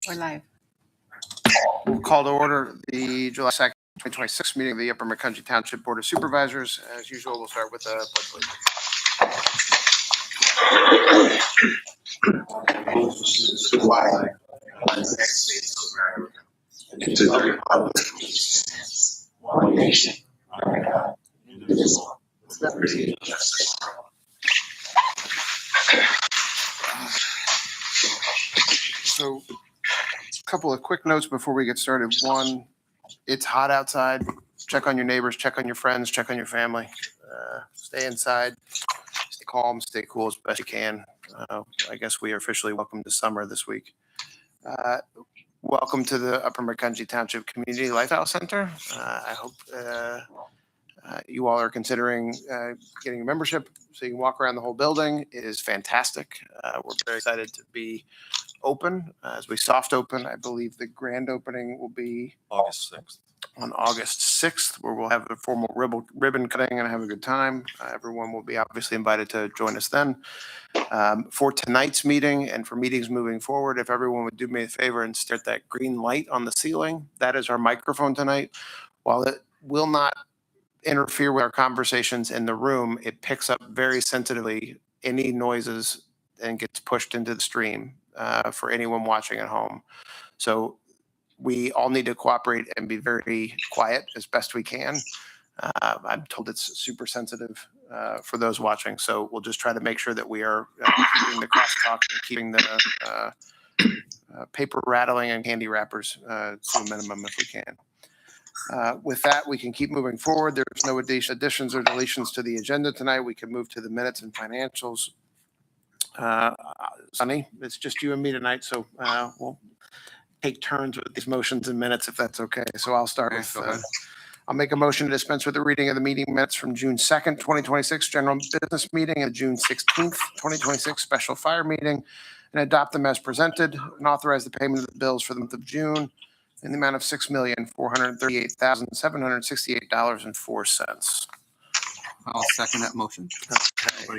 We're live. We'll call to order the July 2nd, 2026 meeting of the Upper McCungie Township Board of Supervisors. As usual, we'll start with a pledge allegiance. To the flag of the United States of America, and to the republic which stands one nation under God, indivisible, with liberty and justice for all. So, a couple of quick notes before we get started. One, it's hot outside. Check on your neighbors, check on your friends, check on your family. Stay inside, stay calm, stay cool as best you can. I guess we are officially welcome to summer this week. Welcome to the Upper McCungie Township Community Lifestyle Center. I hope you all are considering getting a membership so you can walk around the whole building. It is fantastic. We're very excited to be open. As we soft open, I believe the grand opening will be August 6th. On August 6th, where we'll have a formal ribbon cutting and have a good time. Everyone will be obviously invited to join us then. For tonight's meeting and for meetings moving forward, if everyone would do me a favor and stare at that green light on the ceiling, that is our microphone tonight. While it will not interfere with our conversations in the room, it picks up very sensitively any noises and gets pushed into the stream for anyone watching at home. So we all need to cooperate and be very quiet as best we can. I'm told it's super sensitive for those watching, so we'll just try to make sure that we are keeping the crosstalk and keeping the paper rattling and candy wrappers to a minimum if we can. With that, we can keep moving forward. There's no additions or deletions to the agenda tonight. We can move to the minutes and financials. Sonny, it's just you and me tonight, so we'll take turns with these motions and minutes if that's okay. So I'll start with, I'll make a motion to dispense with the reading of the meeting minutes from June 2nd, 2026 general business meeting and June 16th, 2026 special fire meeting, and adopt them as presented and authorize the payment of the bills for the month of June in the amount of $6,438,768.04. I'll second that motion. Okay.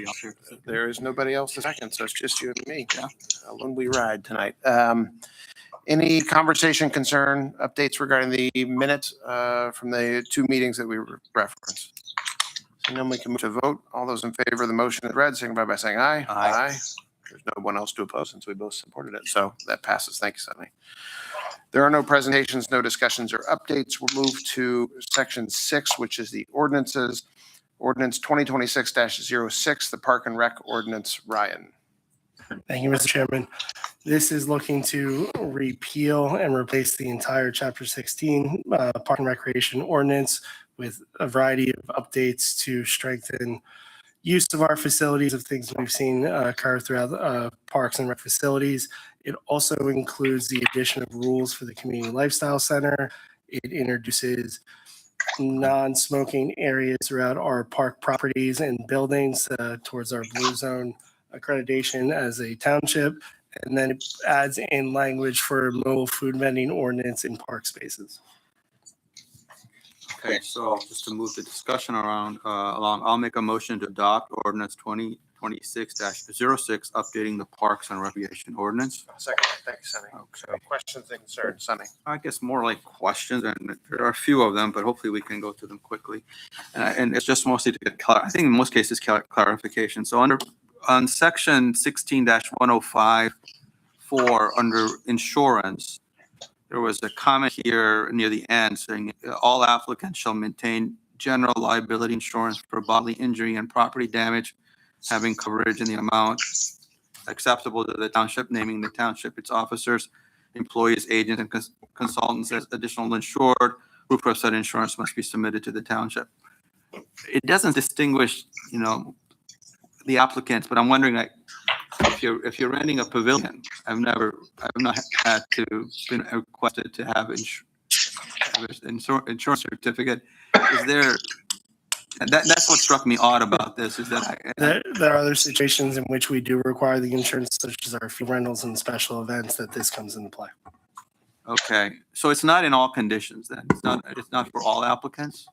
There is nobody else to second, so it's just you and me. Yeah. When we ride tonight. Any conversation, concern, updates regarding the minutes from the two meetings that we referenced? So then we can move to vote. All those in favor of the motion as read, signify by saying aye. Aye. There's no one else to oppose since we both supported it. So that passes. Thank you, Sonny. There are no presentations, no discussions or updates. We'll move to section 6, which is the ordinances. Ordinance 2026-06, the Park and Rec Ordinance. Ryan. Thank you, Mr. Chairman. This is looking to repeal and replace the entire Chapter 16 Park and Recreation Ordinance with a variety of updates to strengthen use of our facilities, of things we've seen occur throughout parks and rec facilities. It also includes the addition of rules for the Community Lifestyle Center. It introduces non-smoking areas throughout our park properties and buildings towards our Blue Zone accreditation as a township, and then it adds in language for mobile food vending ordinance in park spaces. Okay, so just to move the discussion along, I'll make a motion to adopt ordinance 2026-06, updating the Parks and Recreation Ordinance. Second. Thank you, Sonny. Okay. So questions and concerns, Sonny. I guess more like questions, and there are a few of them, but hopefully we can go through them quickly. And it's just mostly to get, I think in most cases, clarification. So on section 16-105, under insurance, there was a comment here near the end saying all applicants shall maintain general liability insurance for bodily injury and property damage, having coverage in the amount acceptable to the township, naming the township, its officers, employees, agents, and consultants as additional insured. Proof of said insurance must be submitted to the township. It doesn't distinguish, the applicants, but I'm wondering, like, if you're renting a pavilion, I've not had to been requested to have insurance certificate. Is there? That's what struck me odd about this. Is that there are other situations in which we do require the insurance, such as our fee rentals and special events, that this comes into play. Okay, so it's not in all conditions then. It's not for all applicants.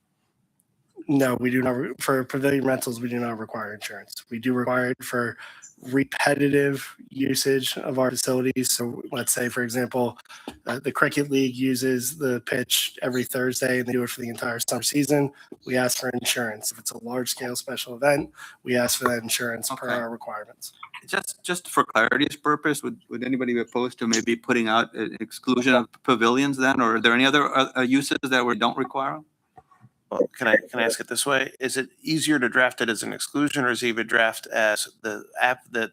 No, we do not, for pavilion rentals, we do not require insurance. We do require it for repetitive usage of our facilities. So let's say, for example, the Cricket League uses the pitch every Thursday and they do it for the entire summer season. We ask for insurance. If it's a large scale special event, we ask for that insurance per Okay. our requirements. Just for clarity's purpose, would anybody be opposed to maybe putting out an exclusion of pavilions then? Or are there any other uses that we don't require 'em? Well, can I ask it this way? Is it easier to draft it as an exclusion, or is it even draft as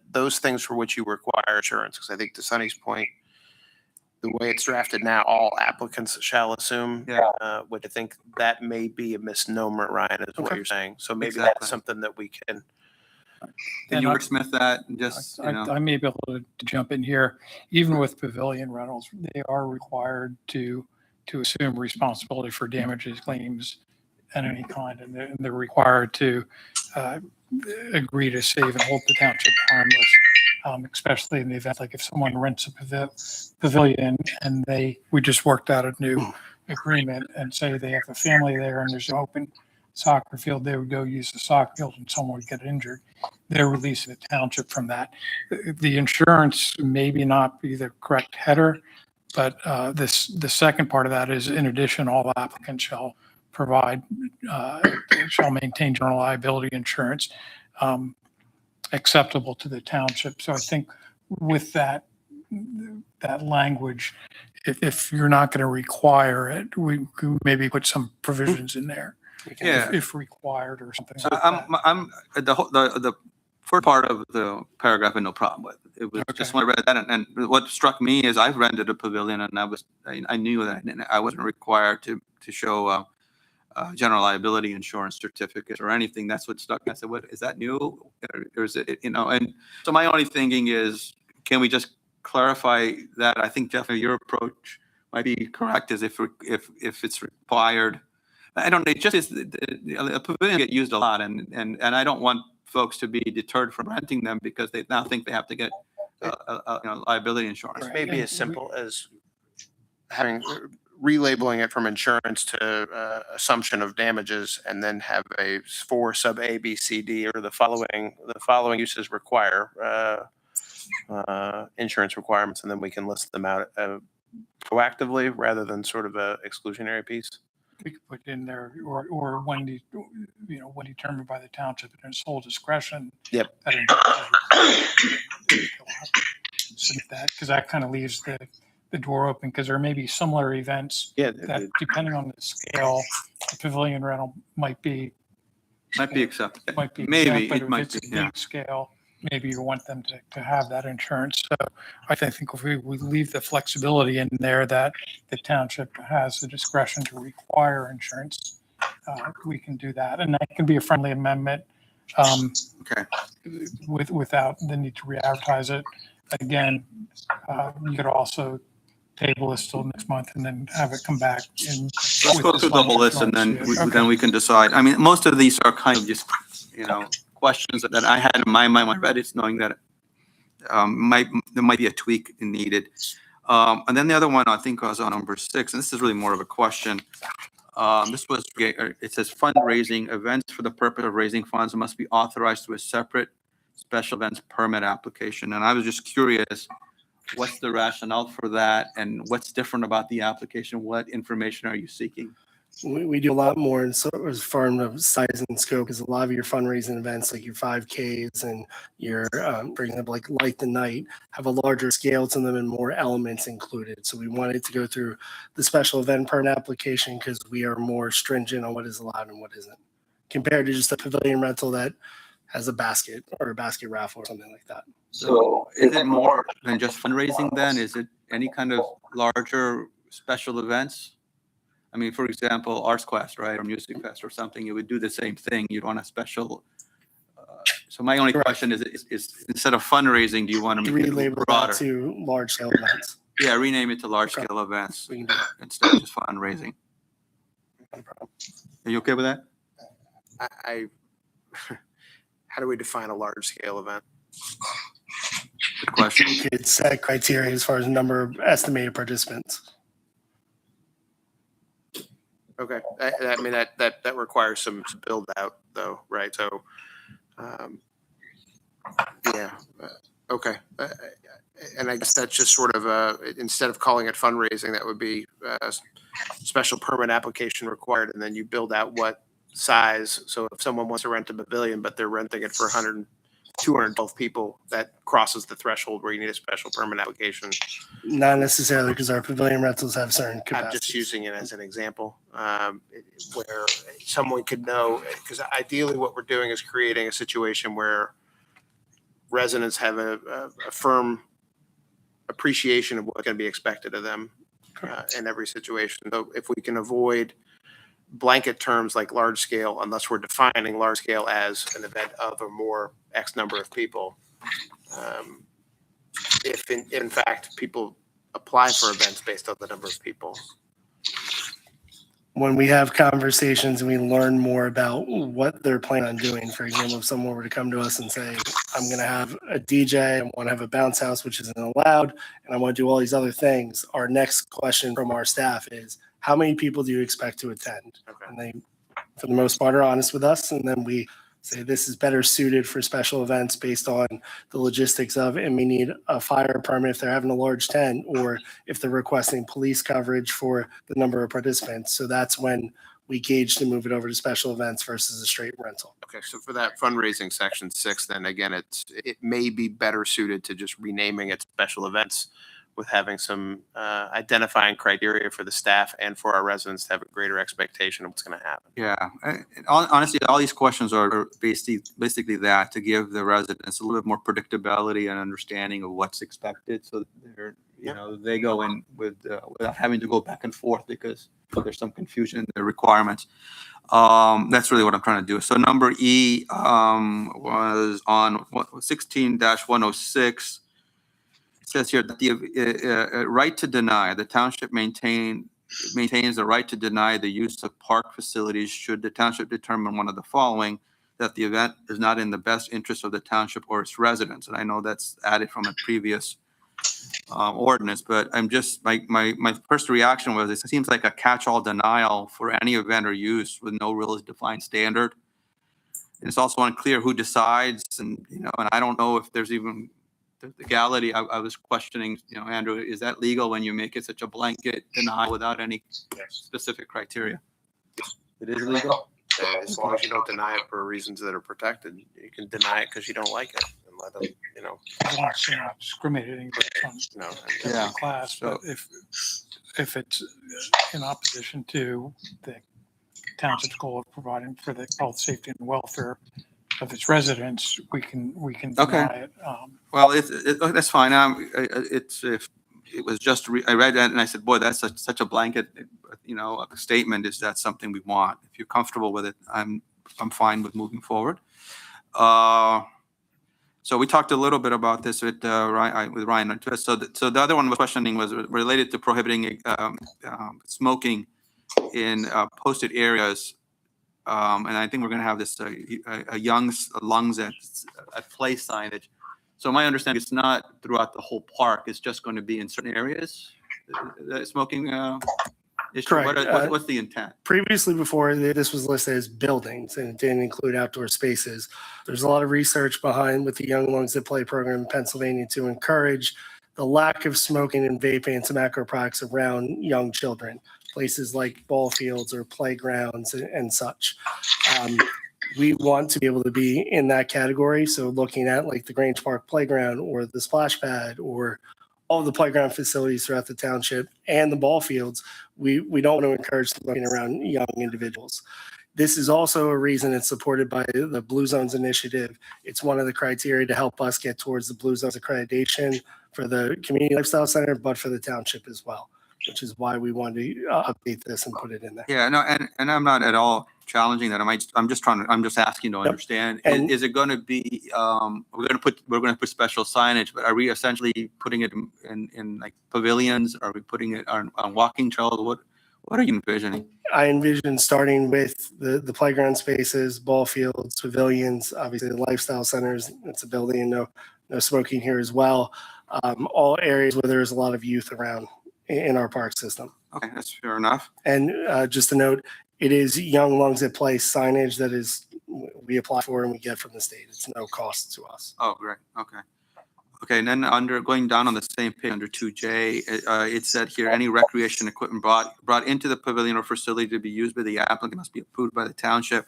those things for which you require insurance? Because I think to Sunny's point, the way it's drafted now, all applicants shall assume. Yeah. Which I think that may be a misnomer, Ryan, is what Okay. you're saying. So maybe Exactly. that's something that we can. Can you And wordsmith that and just, you know? I may be able to jump in here. Even with pavilion rentals, they are required to assume responsibility for damages, claims, and any kind, and they're required to agree to save and hold the township harmless, especially in the event, like if someone rents a pavilion and we just worked out a new agreement and say they have a family there and there's an open soccer field, they would go use the soccer field and someone would get injured. They're releasing the township from that. The insurance maybe not be the correct header, but the second part of that is, in addition, all applicants shall maintain general liability insurance acceptable to the township. So I think with that language, if you're not going to require it, we could maybe put some provisions in there. Yeah. If required or something So like that. I'm the first part of the paragraph I had no problem with. It was just Okay. when I read that, and what struck me is I've rented a pavilion, and I knew that I wasn't required to show general liability insurance certificate or anything. That's what struck me. I said, "What is that new, or is it?" You know, and so my only thinking is, can we just clarify that? I think definitely your approach might be correct, is if it's required. I don't know. It just is. A pavilion get used a lot, and I don't want folks to be deterred from renting them because they now think they have to get liability insurance. It may be as simple as relabeling it from insurance to assumption of damages, and then have a for sub A, B, C, D, or the following uses require insurance requirements, and then we can list them out proactively rather than sort of a exclusionary piece. We could put in there, or when determined by the township in its sole discretion. Yep. Because that kind of leaves the door open, because there may be similar events Yeah. that, depending on the scale, the pavilion rental might be Accepted. exempt, Maybe but it if might it's be. a Yeah. big scale, maybe you want them to have that insurance. So I think if we leave the flexibility in there that the township has the discretion to require insurance, we can do that. And that can be a friendly amendment Okay. without the need to re-advertise it. Again, you could also table this till next month and then have it come back in. Let's go through the whole list, and then we can decide. I mean, most of these are kind of just, questions that I had in my mind when I read it, knowing that there might be a tweak needed. And then the other one I think was on number 6, and this is really more of a question. It says fundraising events for the purpose of raising funds must be authorized through a separate special events permit application. And I was just curious, what's the rationale for that, and what's different about the application? What information are you seeking? We do a lot more as far as size and scope, because a lot of your fundraising events, like your 5Ks and your, for example, like Light the Night, have a larger scale to them and more elements included. So we wanted to go through the special event permit application because we are more stringent on what is allowed and what isn't, compared to just a pavilion rental that has a basket or a basket raffle or something like that. So is it more than just fundraising then? Is it any kind of larger special events? I mean, for example, Arts Quest, right, or Music Fest or something, you would do the same thing. You'd want a special. So my only question is instead of fundraising, do you want to make it Relabel broader? that to large scale events. Yeah, rename it to large scale events We can do that. instead of just fundraising. No problem. Are you okay with that? How do we define a large scale event? Good question. We could set criteria as far as number of estimated participants. Okay, I mean, that requires some build out though, right? So, yeah, okay. And I guess that's just sort of instead of calling it fundraising, that would be special permit application required, and then you build out what size. So if someone wants to rent a pavilion, but they're renting it for 212 people, that crosses the threshold where you need a special permit application. Not necessarily, because our pavilion rentals have certain I'm capacities. just using it as an example, where someone could know, because ideally what we're doing is creating a situation where residents have a firm appreciation of what's going to be expected of them in every situation. So if we can avoid blanket terms like large scale, unless we're defining large scale as an event of or more X number of people, if in fact people apply for events based on the number of people. When we have conversations and we learn more about what they're planning on doing, for example, if someone were to come to us and say, I'm going to have a DJ, I want to have a bounce house, which isn't allowed, and I want to do all these other things, our next question from our staff is, how many people do you expect to attend? Okay. And they, for the most part, are honest with us. And then we say this is better suited for special events based on the logistics of, and we need a fire permit if they're having a large tent, or if they're requesting police coverage for the number of participants. So that's when we gauge to move it over to special events versus a straight rental. Okay, so for that fundraising section 6, then again, it may be better suited to just renaming it special events with having some identifying criteria for the staff and for our residents to have a greater expectation of what's going to happen. Yeah, honestly, all these questions are basically that, to give the residents a little bit more predictability and understanding of what's expected, so that they're, they go in with without having to go back and forth because there's some confusion in the requirements. That's really what I'm trying to do. So number E was on 16-106. It says here that the right to deny, the township maintains the right to deny the use of park facilities should the township determine one of the following: that the event is not in the best interest of the township or its residents. And I know that's added from a previous ordinance, but I'm just, my first reaction was, it seems like a catch-all denial for any event or use with no real defined standard. And it's also unclear who decides, and and I don't know if there's even the legality. I was questioning, Andrew, is that legal when you make it such a blanket denial without any specific criteria? It is legal? As long as you don't deny it for reasons that are protected, you can deny it because you don't like it and let them, As long as you're not discriminating based on Yeah. class, but if it's in opposition to the township's goal of providing for the health, safety, and welfare of its residents, we can deny it. Well, that's fine. If it was just I read that and I said, boy, that's such a blanket, statement. Is that something we want? If you're comfortable with it, I'm fine with moving forward. So we talked a little bit about this with Ryan. So the other one was questioning was related to prohibiting smoking in posted areas. And I think we're going to have this a Young's Lungs at Play signage. So my understanding is not throughout the whole park. It's just going to be in certain areas. The smoking issue. Correct. What's the intent? Previously, before this was listed as buildings and it didn't include outdoor spaces. There's a lot of research behind with the Young Lungs at Play program in Pennsylvania to encourage the lack of smoking and vaping and tobacco products around young children, places like ball fields or playgrounds and such. We want to be able to be in that category. So looking at like the Grange Park playground or the splash pad or all the playground facilities throughout the township and the ball fields, we don't want to encourage smoking around young individuals. This is also a reason it's supported by the Blue Zones Initiative. It's one of the criteria to help us get towards the Blue Zones accreditation for the Community Lifestyle Center, but for the township as well, which is why we wanted to update this and put it in there. Yeah, no, and I'm not at all challenging that. I'm just asking to understand. And- Is it going to be? We're going to put special signage, but are we essentially putting it in like pavilions? Are we putting it on walking trails? What are you envisioning? I envision starting with the playground spaces, ball fields, pavilions, obviously the lifestyle centers. It's a building, no smoking here as well. All areas where there's a lot of youth around in our park system. Okay, that's fair enough. And just a note, it is Young Lungs at Play signage that is, we apply for and we get from the state. It's no cost to us. Oh, great. Okay. Okay, and then going down on the same page under 2J, it said here, any recreation equipment brought into the pavilion or facility to be used by the applicant must be approved by the township.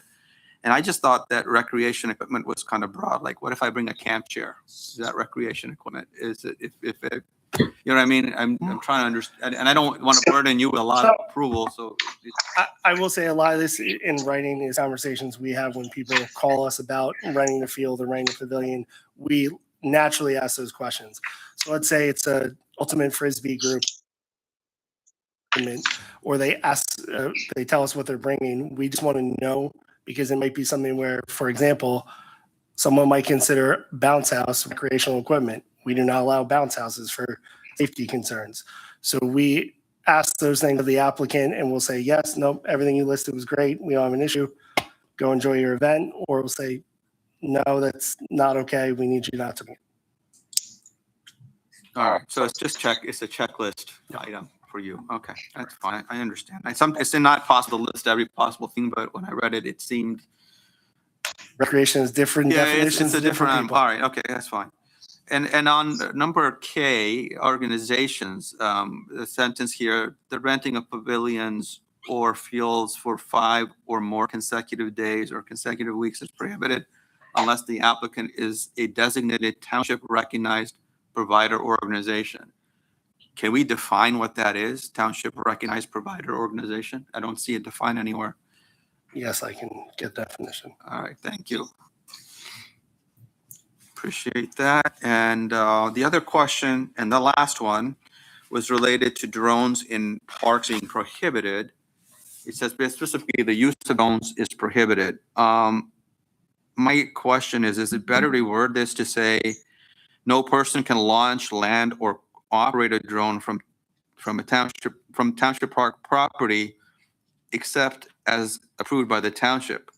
And I just thought that recreation equipment was kind of broad. Like, what if I bring a camp chair? Is that recreation equipment? Is it, if it, you know what I mean? I'm trying to understand, and I don't want to burden you with a lot of approval, so. I will say a lot of this in writing is conversations we have when people call us about renting the field or renting the pavilion. We naturally ask those questions. So let's say it's a ultimate frisbee group, or they tell us what they're bringing. We just want to know, because it might be something where, for example, someone might consider bounce house recreational equipment. We do not allow bounce houses for safety concerns. So we ask those things of the applicant and we'll say, yes, nope, everything you listed was great. We don't have an issue. Go enjoy your event. Or we'll say, no, that's not okay. We need you not to. All right, so it's a checklist item for you. Okay, that's fine. I understand. It's not possible to list every possible thing, but when I read it, it seemed. Recreation is different definitions. It's a different people. all right, okay, that's fine. And on number K, organizations, the sentence here, the renting of pavilions or fields for 5 or more consecutive days or consecutive weeks is prohibited unless the applicant is a designated township recognized provider or organization. Can we define what that is? Township recognized provider organization? I don't see it defined anywhere. Yes, I can get definition. All right, thank you. Appreciate that. And the other question, and the last one, was related to drones in parks being prohibited. It says specifically the use of drones is prohibited. My question is it better to word this to say no person can launch, land, or operate a drone from township park property except as approved by the township?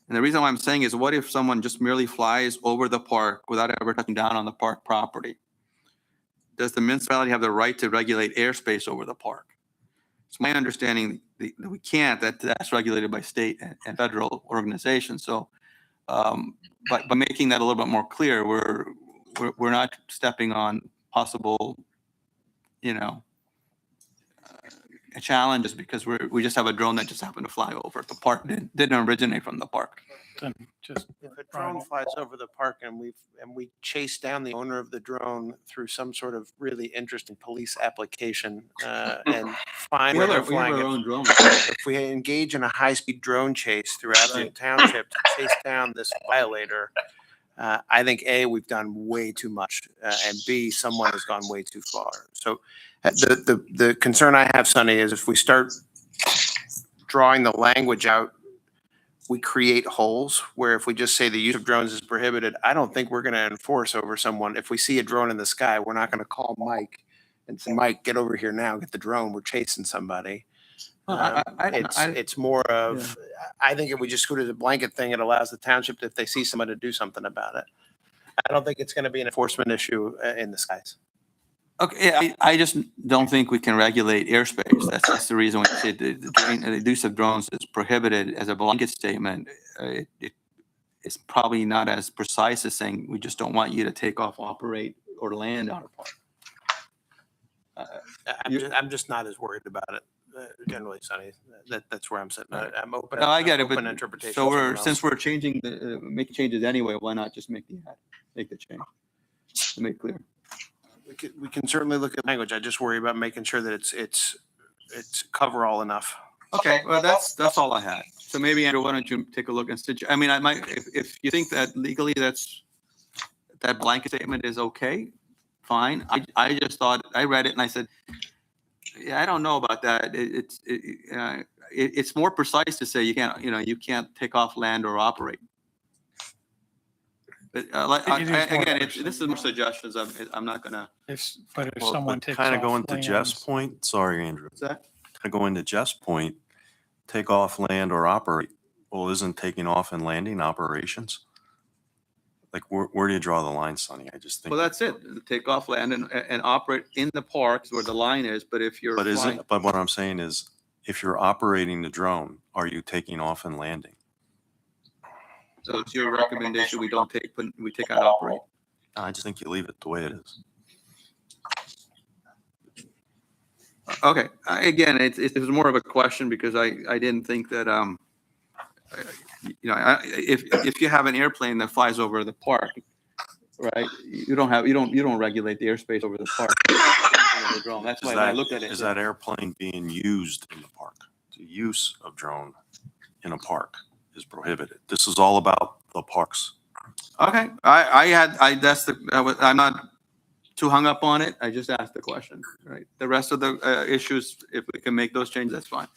And the reason why I'm saying is, what if someone just merely flies over the park without ever touching down on the park property? Does the municipality have the right to regulate airspace over the park? It's my understanding that we can't, that's regulated by state and federal organizations. So by making that a little bit more clear, we're not stepping on possible, challenges because we just have a drone that just happened to fly over the park. Didn't originate from the park. And just If a drone flies over the park and we chase down the owner of the drone through some sort of really interesting police application and find where they're flying it. drone. If we engage in a high-speed drone chase throughout the township to chase down this violator, I think A, we've done way too much, and B, someone has gone way too far. So the concern I have, Sonny, is if we start drawing the language out, we create holes where if we just say the use of drones is prohibited, I don't think we're going to enforce over someone. If we see a drone in the sky, we're not going to call Mike and say, Mike, get over here now, get the drone. We're chasing somebody. It's more of, I think if we just go to the blanket thing, it allows the township, if they see someone, to do something about it. I don't think it's going to be an enforcement issue in the skies. Okay, I just don't think we can regulate airspace. That's the reason we say the use of drones is prohibited as a blanket statement. It's probably not as precise as saying we just don't want you to take off, operate, or land on a park. I'm just not as worried about it. Generally, Sonny, that's where I'm sitting. I'm open. No, I get it, but interpretation. so since we're changing making changes anyway, why not just make the change to make clear? We can certainly look at language. I just worry about making sure that it's coverall enough. Okay, well that's all I had. So maybe Andrew, why don't you take a look and I mean, I might if you think that legally that blanket statement is okay, fine. I just thought I read it and I said, yeah, I don't know about that. It's more precise to say you can't take off, land, or operate. But this is more suggestions. I'm not gonna. If someone takes Kind of off going to lands- Jeff's point, sorry, Andrew. What's that? Kind of going to Jeff's point, take off, land, or operate. Well, isn't taking off and landing operations? Like, where do you draw the line, Sonny? I just think. Well, that's it. Take off land and operate in the parks where the line is. But if you're But flying, but what I'm saying is, if you're operating the drone, are you taking off and landing? so it's your recommendation we don't take, but we take out operate. I just think you leave it the way it is. Okay, again, it was more of a question because I didn't think that, if you have an airplane that flies over the park, right, you don't regulate the airspace over the park. The drone. That's why when I looked at it. Is that airplane being used in the park? The use of drone in a park is prohibited. This is all about the parks. Okay, I'm not too hung up on it. I just asked the question, right? The rest of the issues, if we can make those changes, that's fine.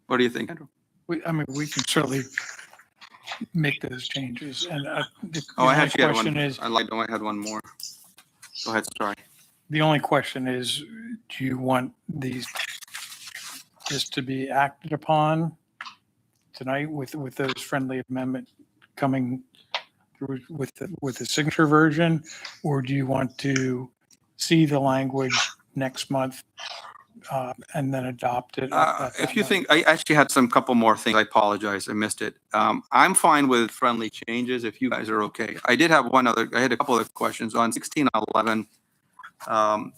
What do you think, Andrew? We can certainly make those changes. And the Oh, I only actually had question one. is, I had one more. Go ahead, sorry. the only question is, do you want this to be acted upon tonight with those friendly amendment coming through with the signature version? Or do you want to see the language next month and then adopt it? If you think, I actually had some couple more things. I apologize. I missed it. I'm fine with friendly changes if you guys are okay. I had a couple of questions on 1611.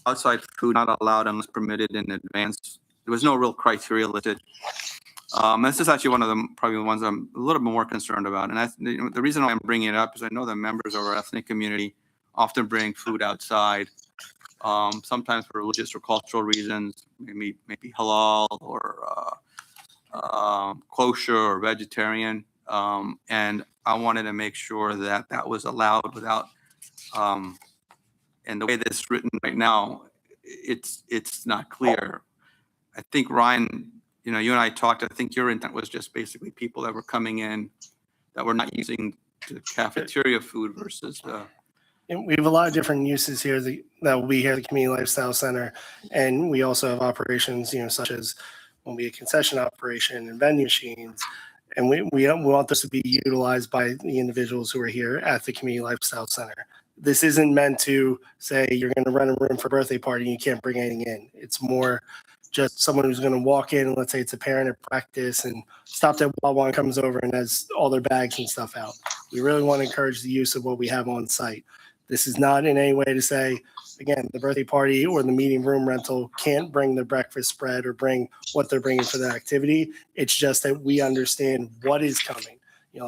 Outside food not allowed unless permitted in advance. There was no real criteria listed. This is actually one of them, probably the ones I'm a little bit more concerned about. And the reason why I'm bringing it up is I know the members of our ethnic community often bring food outside, sometimes for religious or cultural reasons, maybe halal or kosher or vegetarian. And I wanted to make sure that that was allowed without, and the way this is written right now, it's not clear. I think, Ryan, you and I talked, I think your intent was just basically people that were coming in that were not using the cafeteria food versus And we have a lot of different uses here that will be here at the Community Lifestyle Center. And we also have operations, such as when we a concession operation and vending machines. And we want this to be utilized by the individuals who are here at the Community Lifestyle Center. This isn't meant to say you're going to rent a room for a birthday party and you can't bring anything in. It's more just someone who's going to walk in and let's say it's a parent at practice and stop there while one comes over and has all their bags and stuff out. We really want to encourage the use of what we have on site. This is not in any way to say, again, the birthday party or the meeting room rental can't bring the breakfast spread or bring what they're bringing for the activity. It's just that we understand what is coming.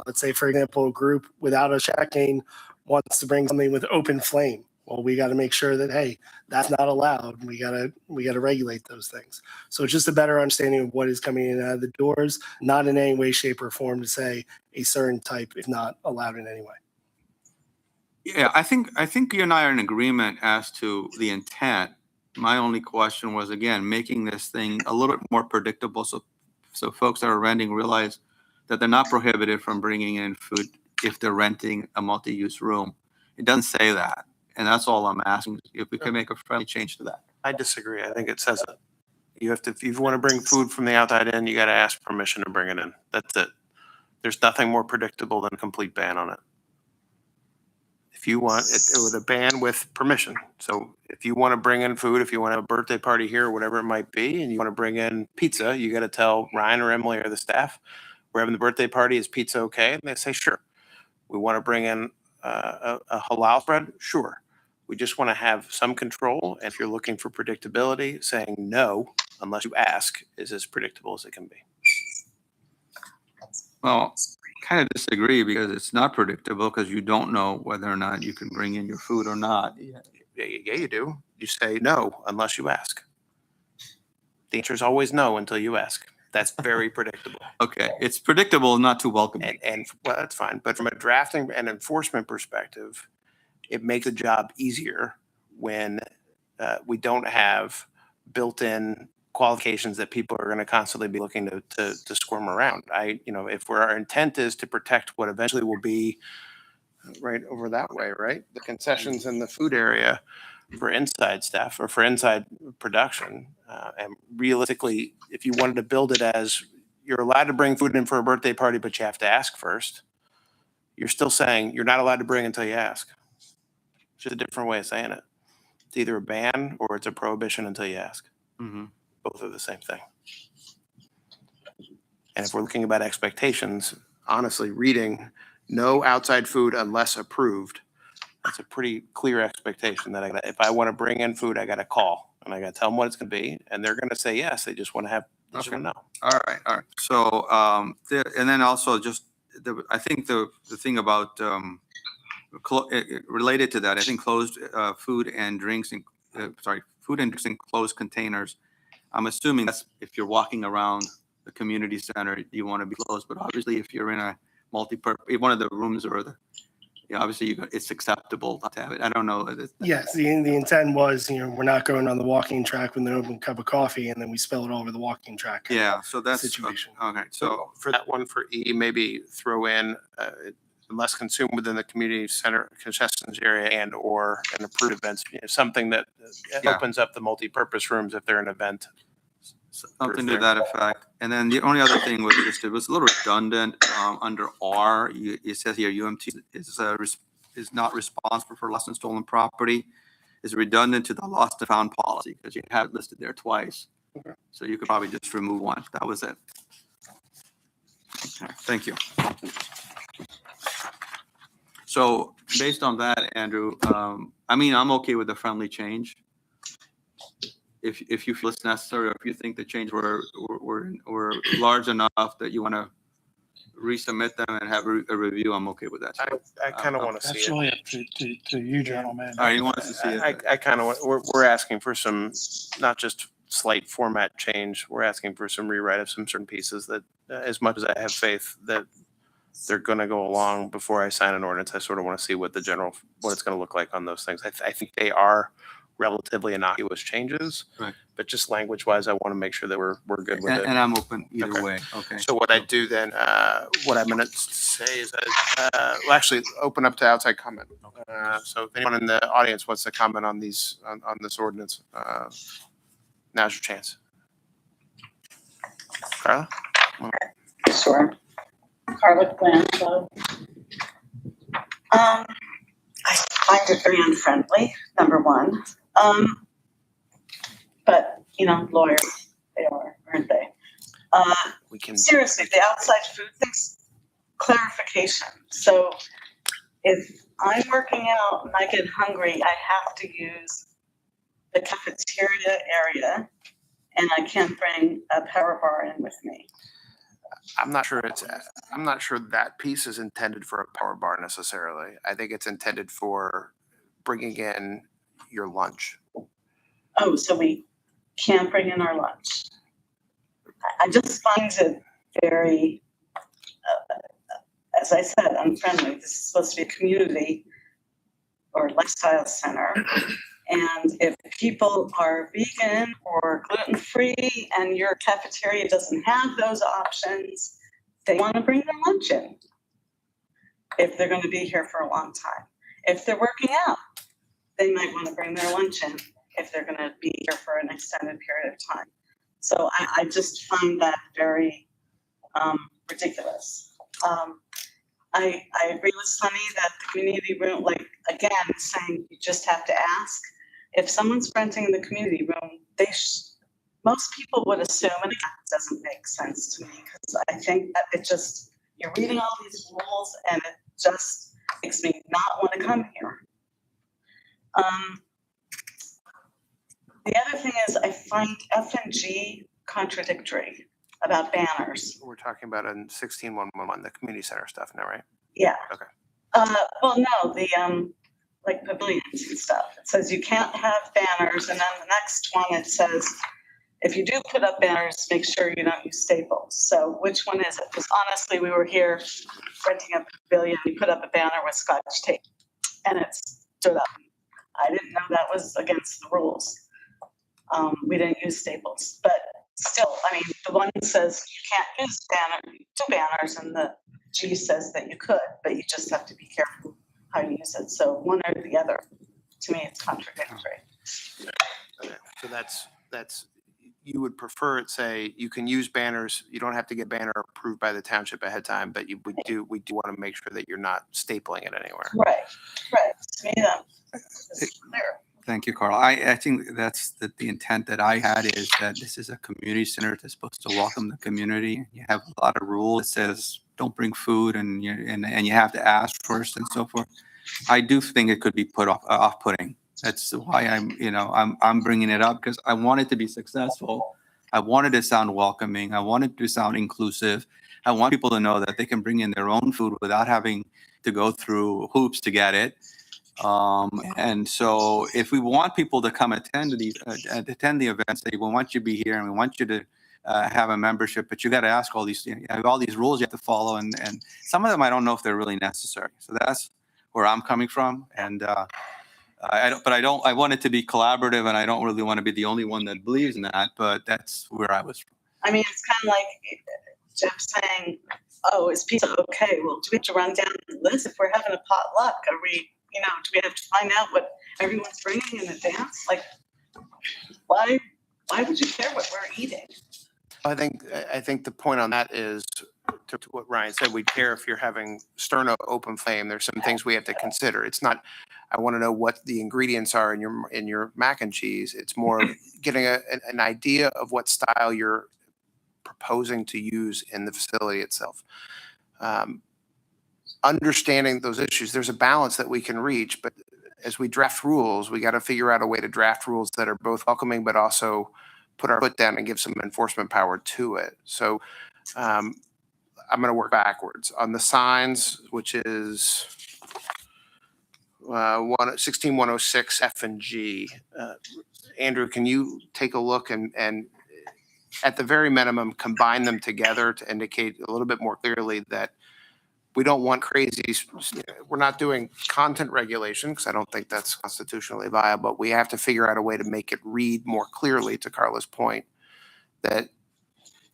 Let's say, for example, a group without a check-in wants to bring something with open flame. Well, we got to make sure that, hey, that's not allowed. We got to regulate those things. So it's just a better understanding of what is coming in and out of the doors, not in any way, shape, or form to say a certain type is not allowed in any way. Yeah, I think you and I are in agreement as to the intent. My only question was, again, making this thing a little bit more predictable so folks that are renting realize that they're not prohibited from bringing in food if they're renting a multi-use room. It doesn't say that. And that's all I'm asking, if we can make a friendly change to that. I disagree. I think it says it. If you want to bring food from the outside in, you got to ask permission to bring it in. That's it. There's nothing more predictable than a complete ban on it. If you want it with a ban with permission. So if you want to bring in food, if you want to have a birthday party here or whatever it might be, and you want to bring in pizza, you got to tell Ryan or Emily or the staff, we're having the birthday party. Is pizza okay? And they say, sure. We want to bring in a halal spread? Sure. We just want to have some control. And if you're looking for predictability, saying no, unless you ask, is as predictable as it can be. Well, kind of disagree because it's not predictable because you don't know whether or not you can bring in your food or not. Yeah, you do. You say no unless you ask. The answer is always no until you ask. That's very predictable. Okay, it's predictable, not too welcoming. And well, that's fine. But from a drafting and enforcement perspective, it makes the job easier when we don't have built-in qualifications that people are going to constantly be looking to squirm around. If our intent is to protect what eventually will be right over that way, right? The concessions in the food area for inside staff or for inside production. And realistically, if you wanted to build it as you're allowed to bring food in for a birthday party, but you have to ask first, you're still saying you're not allowed to bring until you ask. It's just a different way of saying it. It's either a ban or it's a prohibition until you ask. Mhm. Both are the same thing. And if we're looking about expectations, honestly, reading no outside food unless approved, that's a pretty clear expectation that if I want to bring in food, I got to call and I got to tell them what it's going to be. And they're going to say yes. They just want to Okay. know. All right. So, and then also just, I think the thing about, related to that, I think closed food and drinks, food and drinks in closed containers. I'm assuming that's if you're walking around the community center, you want to be closed. But obviously, if you're in a multi-purpose, one of the rooms or obviously it's acceptable to have it. I don't know. Yes, the intent was, we're not going on the walking track with an open cup of coffee and then we spill it all over the walking track. Yeah. So that's Situation. Okay. So So for that one, for E, maybe throw in unless consumed within the community center concessions area and or an approved events, something that Yeah. opens up the multi-purpose rooms if they're an event. something to that effect. And then the only other thing was just, it was a little redundant under R. It says here UMT is not responsible for lost and stolen property. Is redundant to the lost and found policy because you have it listed there twice. Okay. So you could probably just remove one. That was it. Okay, thank you. So based on that, Andrew, I mean, I'm okay with the friendly change. If you feel it's necessary, or if you think the change were large enough that you want to resubmit them and have a review, I'm okay with that. I kind of want to see That's it. really up to you, gentlemen. All right, you want us to see it? I kind of want, we're asking for some, not just slight format change. We're asking for some rewrite of some certain pieces that, as much as I have faith that they're going to go along before I sign an ordinance, I sort of want to see what it's going to look like on those things. I think they are relatively innocuous changes, Right. but just language wise, I want to make sure that we're good with it. And I'm open either Okay. way. Okay. So what I do then, what I'm going to say is we'll actually open up to outside comment. So if anyone in the audience wants to comment on these, on this ordinance, now's your chance. Carla? Sure. Carla Blanchard. I find it very unfriendly, number one. But, lawyers, they are, aren't they? We can. Seriously, the outside food things, clarification. So if I'm working out and I get hungry, I have to use the cafeteria area and I can't bring a power bar in with me. I'm not sure that piece is intended for a power bar necessarily. I think it's intended for bringing in your lunch. Oh, so we can't bring in our lunch. I just find it very, as I said, unfriendly. This is supposed to be a community or lifestyle center. And if people are vegan or gluten-free and your cafeteria doesn't have those options, they want to bring their lunch in if they're going to be here for a long time. If they're working out, they might want to bring their lunch in if they're going to be here for an extended period of time. So I just find that very ridiculous. I agree with Sunny that the community room, like, again, saying you just have to ask. If someone's renting the community room, most people would assume, and it doesn't make sense to me, because I think that you're reading all these rules and it just makes me not want to come here. The other thing is I find F and G contradictory about banners. We're talking about in 16-111, the community center stuff now, right? Yeah. Okay. Well, no, the like pavilions and stuff. It says you can't have banners, and then the next one it says if you do put up banners, make sure you don't use staples. So which one is it? Because honestly, we were here renting a pavilion. We put up a banner with Scotch tape, and it stood up. I didn't know that was against the rules. We didn't use staples, but still, I mean, the one says you can't use two banners, and the G says that you could, but you just have to be careful how you use it. So one or the other, to me, it's contradictory. Okay. So that's you would prefer it say you can use banners, you don't have to get banner approved by the township ahead of time, but we do want to make sure that you're not stapling it anywhere. Right. To me, that's clear. Thank you, Carl. I think that's the intent that I had, is that this is a community center that's supposed to welcome the community. You have a lot of rules. It says don't bring food and you have to ask first and so forth. I do think it could be off-putting. That's why I'm bringing it up, because I want it to be successful. I want it to sound welcoming. I want it to sound inclusive. I want people to know that they can bring in their own food without having to go through hoops to get it. And so if we want people to come attend the events, we want you to be here and we want you to have a membership, but you got to ask all these, you have all these rules you have to follow, and some of them I don't know if they're really necessary. So that's where I'm coming from. And I want it to be collaborative, and I don't really want to be the only one that believes in that, but that's where I was from. I mean, it's kind of like Jeff saying, oh, is pizza okay? Well, do we have to run down the list if we're having a potluck? Are we, do we have to find out what everyone's bringing in advance? Like, why would you care what we're eating? I think the point on that is to what Ryan said. We care if you're having sterno open flame. There's some things we have to consider. It's not, I want to know what the ingredients are in your mac and cheese. It's more of getting an idea of what style you're proposing to use in the facility itself. Understanding those issues, there's a balance that we can reach, but as we draft rules, we got to figure out a way to draft rules that are both welcoming, but also put our foot down and give some enforcement power to it. So I'm going to work backwards on the signs, which is 16106 F and G. Andrew, can you take a look and at the very minimum combine them together to indicate a little bit more clearly that we don't want crazy, we're not doing content regulation, because I don't think that's constitutionally viable. We have to figure out a way to make it read more clearly, to Carla's point, that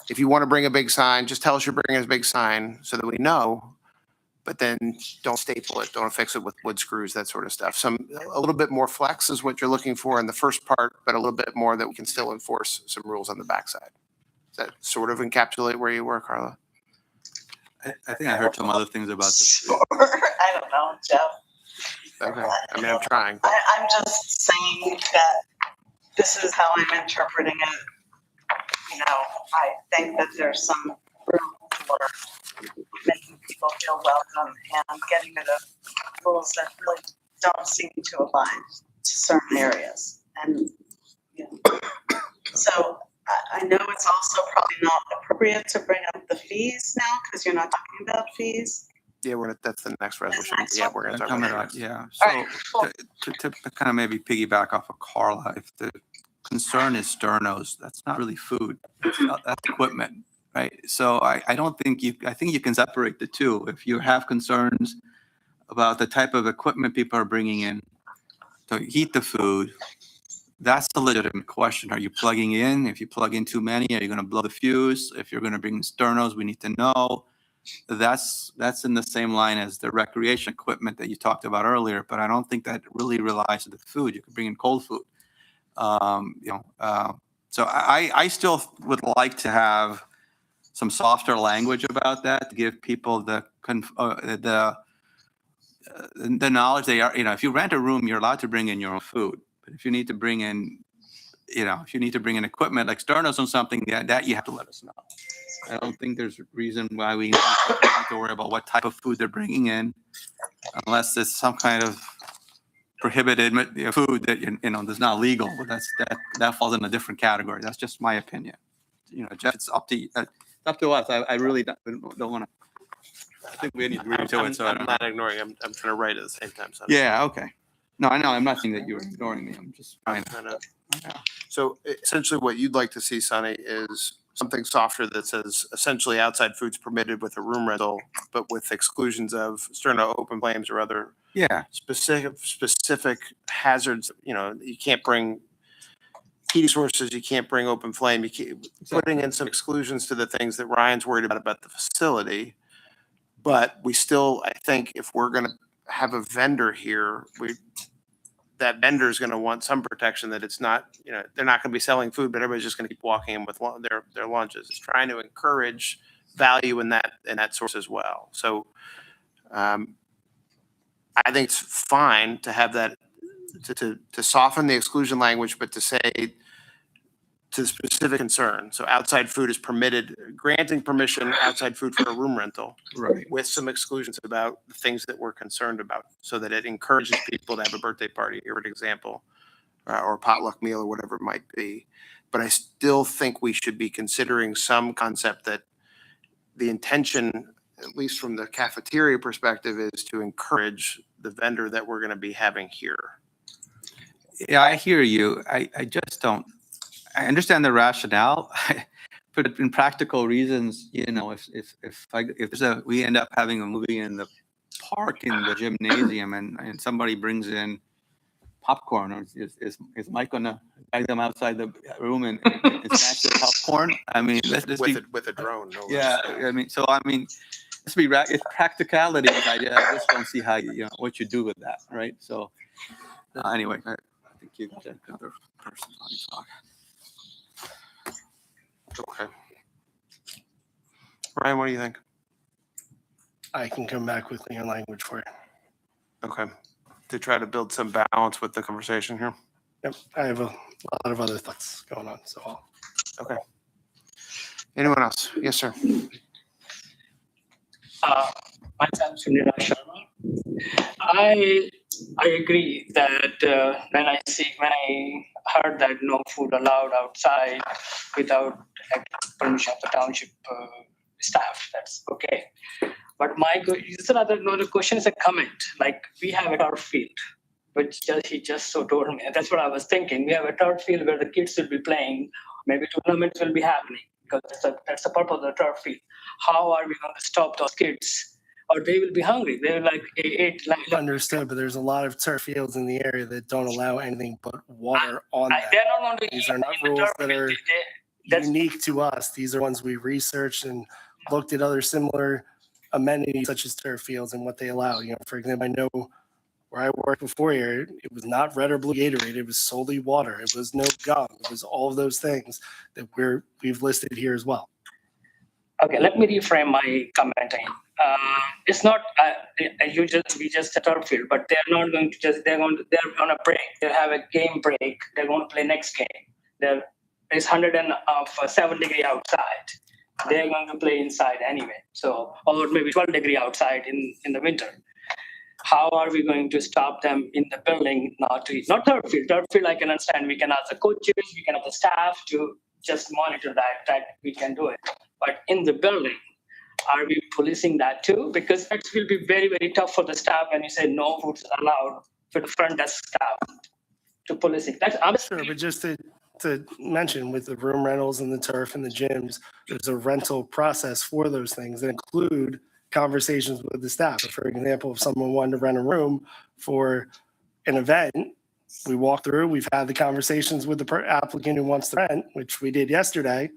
if you want to bring a big sign, just tell us you're bringing a big sign so that we know, but then don't staple it, don't affix it with wood screws, that sort of stuff. A little bit more flex is what you're looking for in the first part, but a little bit more that we can still enforce some rules on the backside. Does that sort of encapsulate where you were, Carla? I think I heard some other things about this. Sure. I don't know, Jeff. Okay. I mean, I'm trying. I'm just saying that this is how I'm interpreting it. I think that there's some room for making people feel welcome and getting rid of rules that really don't seem to apply to certain areas. And so I know it's also probably not appropriate to bring up the fees now, because you're not talking about fees. Yeah, that's the next resolution. next Yeah, one? we're going to talk Coming about up, that. yeah. All right, So to kind of maybe piggyback off of Carla, if the concern is sternos, that's not really food. That's equipment, right? So I don't think I think you can separate the two. If you have concerns about the type of equipment people are bringing in to heat the food, that's a legitimate question. Are you plugging in? If you plug in too many, are you going to blow the fuse? If you're going to bring sternos, we need to know. That's in the same line as the recreation equipment that you talked about earlier, but I don't think that really relies on the food. You can bring in cold food. So I still would like to have some softer language about that to give people the knowledge they are. If you rent a room, you're allowed to bring in your own food. But if you need to bring in, equipment like sternos on something, that you have to let us know. I don't think there's a reason why we need to worry about what type of food they're bringing in, unless it's some kind of prohibited food that that's not legal. But that falls in a different category. That's just my opinion. Jeff, it's up to you. It's up to us. I really don't want to. I think we need to agree to it. So I'm not ignoring. I'm trying to write at the same time. So yeah. Okay. No, I know. I'm not saying that you're ignoring me. I'm just trying to. Yeah. So essentially, what you'd like to see, Sonny, is something softer that says essentially outside foods permitted with a room rental, but with exclusions of sterno open flames or other specific hazards. You can't bring heating sources. You can't bring open flame. You keep putting in some exclusions to the things that Ryan's worried about the facility. But we still, I think, if we're going to have a vendor here, that vendor is going to want some protection, that it's not, you know, they're not going to be selling food, but everybody's just going to keep walking in with their lunches. It's trying to encourage value in that source as well. So I think it's fine to have that, to soften the exclusion language, but to say to specific concern. So outside food is permitted, granting permission outside food for a room rental Right. with some exclusions about the things that we're concerned about, so that it encourages people to have a birthday party, or an example, or a potluck meal, or whatever it might be. But I still think we should be considering some concept that the intention, at least from the cafeteria perspective, is to encourage the vendor that we're going to be having here. Yeah, I hear you. I just don't, I understand the rationale, but in practical reasons, you know, if we end up having a movie in the park, in the gymnasium, and somebody brings in popcorn, or is Mike gonna guide them outside the room and snatch the popcorn? I mean, let's be, With a drone, no less. yeah, I mean, let's be, it's practicality. I just don't see how, you know, what you do with that, right? So anyway, I think you got another person on talk. Okay. Ryan, what do you think? I can come back with clear language for you. Okay. To try to build some balance with the conversation here. Yep, I have a lot of other thoughts going on, so I'll. Okay. Anyone else? Yes, sir. Myself, Sunil Sharma. I agree that when I heard that no food allowed outside without permission of the township staff, that's okay. But another question is a comment. Like, we have a turf field, which he just so told me. That's what I was thinking. We have a turf field where the kids will be playing. Maybe tournaments will be happening, because that's the purpose of the turf field. How are we going to stop those kids? Or they will be hungry. They're like Understood, but there's a lot of turf fields in the area that don't allow anything but water on them. They're not going to These eat are not in the rules turf that field. are That's unique to us. These are ones we researched and looked at other similar amenities such as turf fields and what they allow. You know, for example, I know where I worked before here, it was not red or blue Gatorade. It was solely water. It was no gum. It was all of those things that we've listed here as well. okay. Let me reframe my commenting. It's not we just a turf field, but they're not going to just they're on a break. They'll have a game break. They're going to play next game. It's 107 degree outside. They're going to play inside anyway. So, or maybe 12 degree outside in the winter. How are we going to stop them in the building not to eat? Not turf field. Turf field, I can understand. We can ask the coaches, we can have the staff to just monitor that we can do it. But in the building, are we policing that too? Because that will be very, very tough for the staff when you say no food is allowed for the front desk staff to policing. Sure, but just to mention, with the room rentals and the turf and the gyms, there's a rental process for those things that include conversations with the staff. So for example, if someone wanted to rent a room for an event, we walk through, we've had the conversations with the applicant who wants to rent, which we did yesterday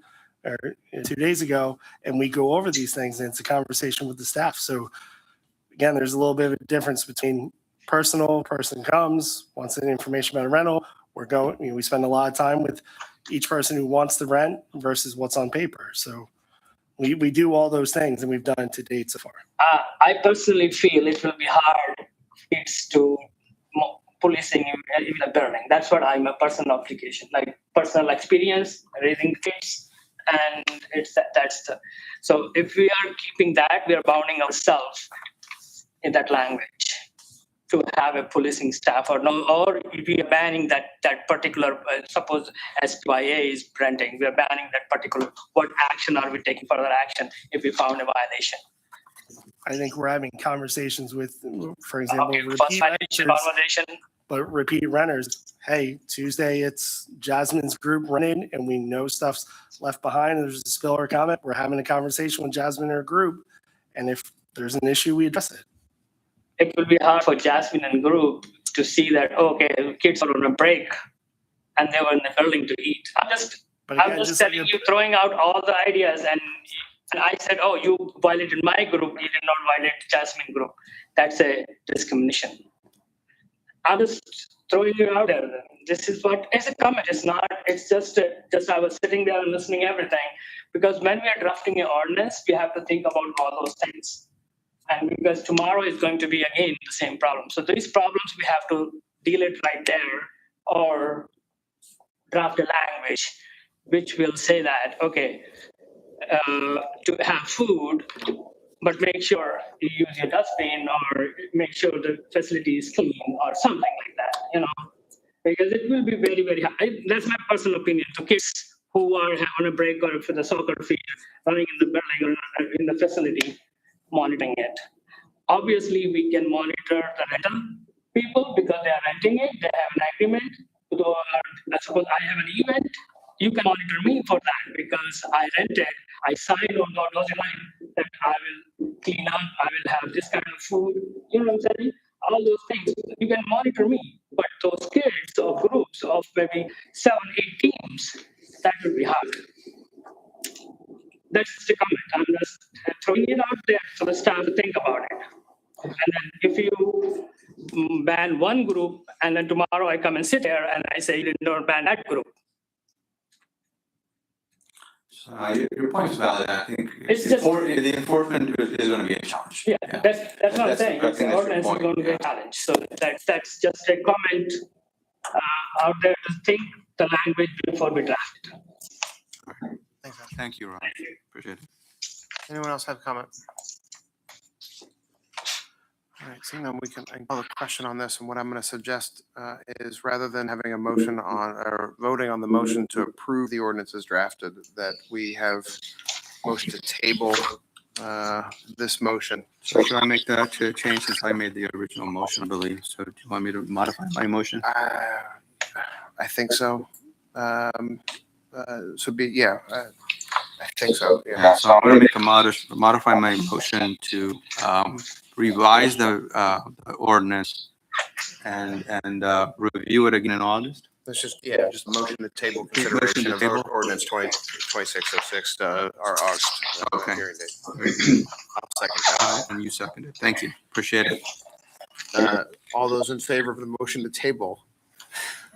or 2 days ago, and we go over these things, and it's a conversation with the staff. So again, there's a little bit of a difference between person comes, wants any information about a rental. We spend a lot of time with each person who wants to rent versus what's on paper. So we do all those things, and we've done it to date so far. I personally feel it will be hard kids to policing in the building. That's what I'm a personal application, like personal experience raising kids, and so if we are keeping that, we are bounding ourselves in that language to have a policing staff, or if we are banning that particular, suppose SPYA is renting, we are banning that particular, what action are we taking, further action if we found a violation? I think we're having conversations with, for example, First conversation. repeat renters. Hey, Tuesday it's Jasmine's group running, and we know stuff's left behind, and there's a spill or comment. We're having a conversation with Jasmine and her group, and if there's an issue, we address it. It will be hard for Jasmine and group to see that, okay, kids are on a break and they were in the building to eat. I'm just telling you, throwing out all the ideas, and I said, oh, you violated my group, you did not violate Jasmine group. That's a discrimination. I'm just throwing it out there. This is what it's a comment. It's not. It's just I was sitting there and listening everything, because when we are drafting an ordinance, we have to think about all those things. And because tomorrow is going to be again the same problem. So these problems we have to deal it right there, or draft a language which will say that okay, to have food, but make sure you use your dustbin, or make sure the facility is clean, or something like that, because it will be very, very hard. That's my personal opinion. To kids who are on a break or for the soccer field, running in the building or in the facility, monitoring it. Obviously, we can monitor the rental people because they are renting it. They have an agreement. So, suppose I have an event, you can monitor me for that because I rented. I signed on the dotted line that I will clean up. I will have this kind of food. You know what I'm saying? All those things you can monitor me. But those kids or groups of maybe 7, 8 teams, that would be hard. That's the comment. I'm just throwing it out there for the staff to think about it. And then if you ban one group and then tomorrow I come and sit there and I say you don't ban that group. Your point is valid. I think It's just- the enforcement is going to be a challenge. Yeah, that's what I'm saying. I It's think an that's your ordinance is point, going to be yeah. a challenge. So that's just a comment out there to think the language before we draft it. Thank you, Ron. Appreciate it. Anyone else have a comment? All right, seeing none, I can call a question on this, and what I'm going to suggest is rather than having a motion on, or voting on the motion to approve the ordinance as drafted, that we have motion to table this motion. So should I make that change since I made the original motion, I believe? So do you want me to modify my motion? I think so. I think so, yeah. Yeah, so I'm going to make modify my motion to revise the ordinance and review it again in August. Let's just a motion to table Motion to consideration of table. ordinance 2606 to our August Okay. hearing date. I'll second that. And you seconded. Thank you. Appreciate it. All those in favor of the motion to table?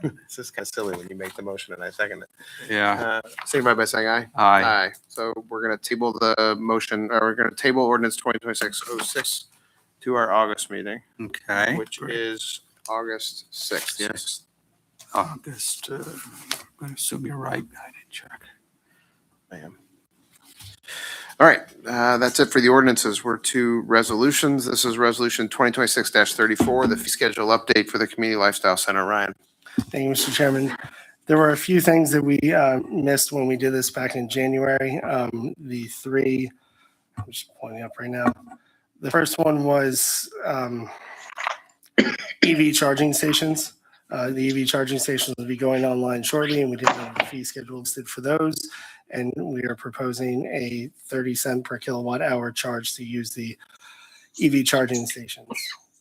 It's just kind of silly when you make the motion and I second it. Yeah. Signify by saying aye. Aye. So we're going to table the motion, or we're going to table ordinance 2026-06 to our August meeting, Okay. which great. is August 6th. Yes. August. I'm going to assume you're right. I didn't check. Ma'am. All right, that's it for the ordinances. We're to resolutions. This is resolution 2026-34, the fee schedule update for the Community Lifestyle Center. Ryan. Thank you, Mr. Chairman. There were a few things that we missed when we did this back in January. The three, I'm just pointing up right now. The first one was EV charging stations. The EV charging stations will be going online shortly, and we didn't have a fee schedule listed for those. And we are proposing a 30 cent per kilowatt hour charge to use the EV charging stations.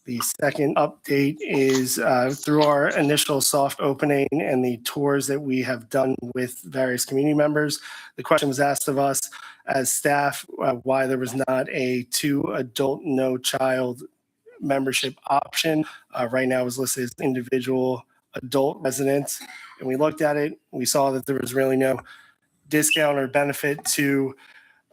The second update is through our initial soft opening and the tours that we have done with various community members. The question was asked of us as staff why there was not a 2 adult, no child membership option. Right now it was listed as individual adult residents. And we looked at it, we saw that there was really no discount or benefit to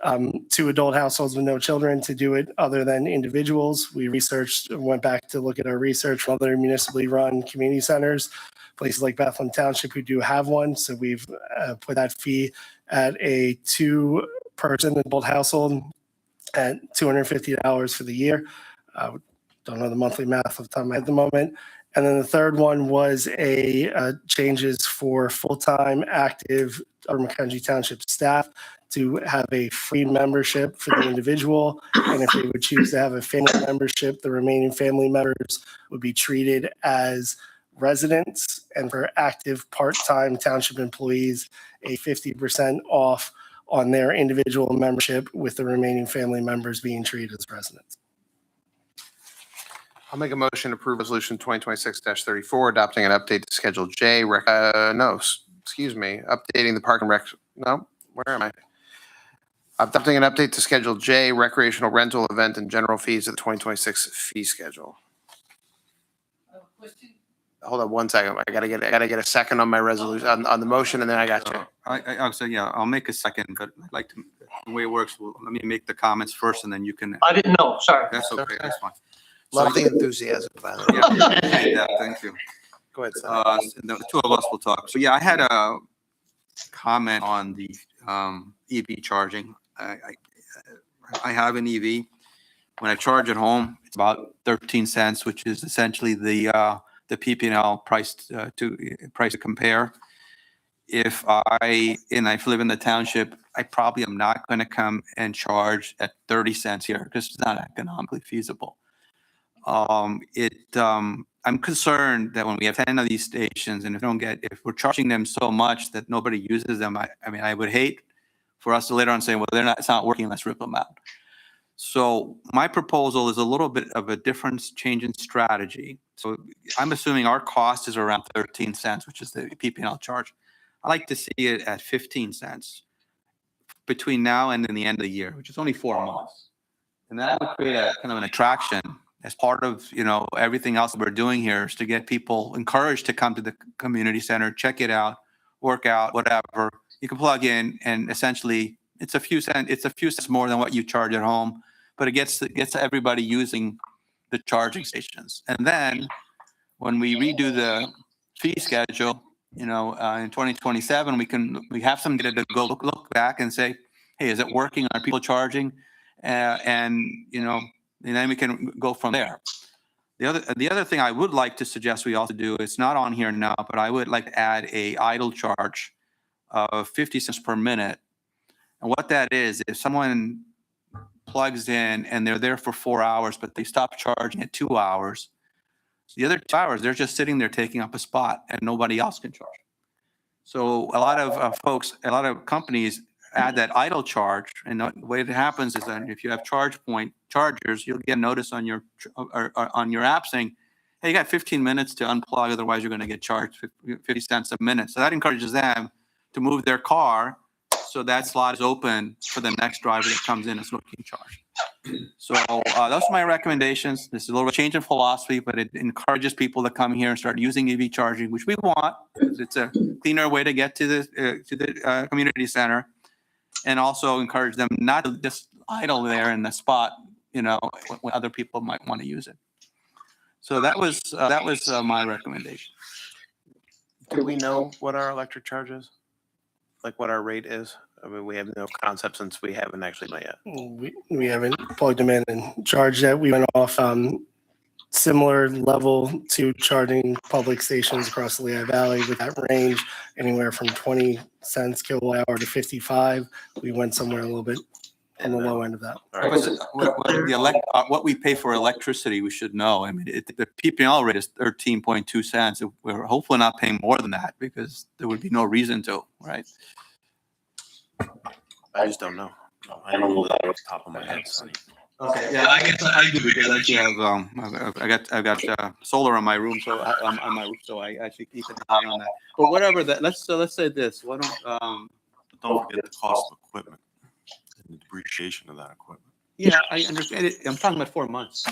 adult households with no children to do it other than individuals. We researched and went back to look at our research from other municipally run community centers, places like Bethlehem Township who do have one. So we've put that fee at a 2-person adult household at $250 for the year. Don't know the monthly math off the top of my head at the moment. And then the third one was a changes for full-time active Mackenzie Township staff to have a free membership for the individual. And if they would choose to have a family membership, the remaining family members would be treated as residents. And for active part-time township employees, a 50% off on their individual membership, with the remaining family members being treated as residents. I'll make a motion to approve resolution 2026-34, adopting an update to Schedule J. Updating the park and rec. No, where am I? Adopting an update to Schedule J, recreational rental event and general fees of the 2026 fee schedule. Question, hold on one second. I gotta get a second on my resolution, on the motion, and then I got you. I'll say, yeah, I'll make a second, but I'd like to, the way it works, let me make the comments first and then you can, I didn't know, sorry. that's okay, that's fine. Love the enthusiasm, by the way. Yeah, thank you. Go ahead, Sonny. The two of us will talk. So yeah, I had a comment on the EV charging. I have an EV. When I charge at home, it's about 13 cents, which is essentially the PP&L price to compare. If I live in the township, I probably am not going to come and charge at 30 cents here because it's not economically feasible. I'm concerned that when we have 10 of these stations and if we're charging them so much that nobody uses them, I mean, I would hate for us to later on say, well, it's not working, let's rip them out. So my proposal is a little bit of a different change in strategy. So I'm assuming our cost is around 13 cents, which is the PP&L charge. I like to see it at 15 cents between now and then the end of the year, which is only 4 months. And that would create a kind of an attraction as part of, everything else that we're doing here is to get people encouraged to come to the community center, check it out, work out, whatever. You can plug in and essentially it's a few cents more than what you charge at home, but it gets everybody using the charging stations. And then when we redo the fee schedule, in 2027, we have some data to go look back and say, hey, is it working? Are people charging? And then we can go from there. The other thing I would like to suggest we also do, it's not on here now, but I would like to add a idle charge of 50 cents per minute. And what that is, if someone plugs in and they're there for 4 hours, but they stop charging at 2 hours, the other 2 hours, they're just sitting there taking up a spot and nobody else can charge. So a lot of companies add that idle charge. And the way it happens is that if you have charge point chargers, you'll get a notice on your app saying, hey, you got 15 minutes to unplug, otherwise you're going to get charged 50 cents a minute. So that encourages them to move their car so that slot is open for the next driver that comes in is looking charged. So those are my recommendations. This is a little bit change in philosophy, but it encourages people to come here and start using EV charging, which we want because it's a cleaner way to get to the community center, and also encourage them not to just idle there in the spot, when other people might want to use it. So that was my recommendation. Do we know what our electric charge is? Like what our rate is? I mean, we have no concept since we haven't actually met yet. We haven't plugged them in and charged yet. We went off similar level to charging public stations across the Lehigh Valley with that range, anywhere from 20 cents kilowatt hour to 55. We went somewhere a little bit on the low end of that. What we pay for electricity, we should know. I mean, the PP&L rate is 13.2 cents. We're hopefully not paying more than that because there would be no reason to, right? I just don't know. I don't know that off the top of my head, Sonny. Okay, yeah, I guess I do because I actually I've got solar on my room, so on my roof, so I actually keep an eye on that. But whatever that, let's say this. Why don't But don't forget the cost of equipment and the depreciation of that equipment. Yeah, I understand it. I'm talking about 4 months.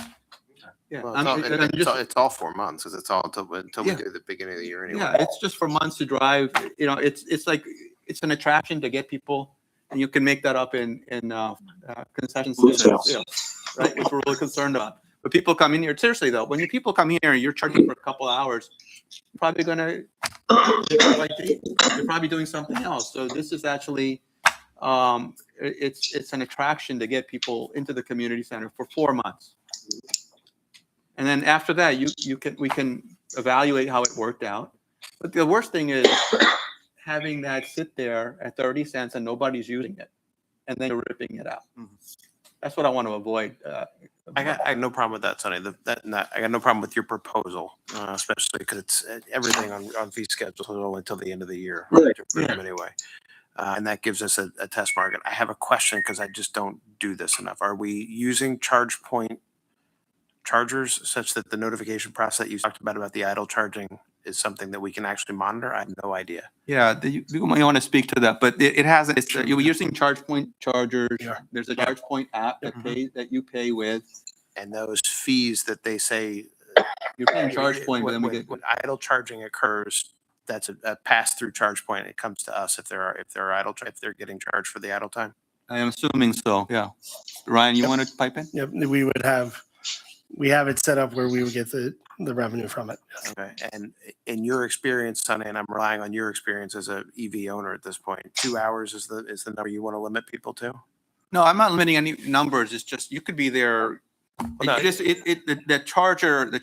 Yeah, Well, it's all 4 months because it's all until we do the beginning of the year anyway. yeah, it's just for months to drive. It's like it's an attraction to get people, and you can make that up in concession sales, right? Which we're really concerned about. But people come in here seriously though. When people come here, you're charging for a couple of hours. You're probably you're probably doing something else. So this is actually it's an attraction to get people into the community center for 4 months. And then after that, we can evaluate how it worked out. But the worst thing is having that sit there at 30 cents and nobody's using it, and then you're ripping it out. Mhm. That's what I want to avoid. I got no problem with that, Sonny. I got no problem with your proposal, especially because it's everything on fee schedules is only until the end of the year. Right. To approve them anyway. And that gives us a test market. I have a question because I just don't do this enough. Are we using charge point chargers such that the notification process that you talked about the idle charging is something that we can actually monitor? I have no idea. Yeah, you might want to speak to that, but it hasn't. You're using ChargePoint chargers. Yeah. There's a ChargePoint app that you pay with. And those fees that they say You're paying charge point, but then we get, When idle charging occurs, that's a pass-through charge point. It comes to us if they're getting charged for the idle time. I am assuming so, yeah. Ryan, you want to pipe in? Yep, we have it set up where we would get the revenue from it. Yes. Okay, and in your experience, Sonny, and I'm relying on your experience as a EV owner at this point, 2 hours is the number you want to limit people to? No, I'm not limiting any numbers. It's just, you could be there. no, The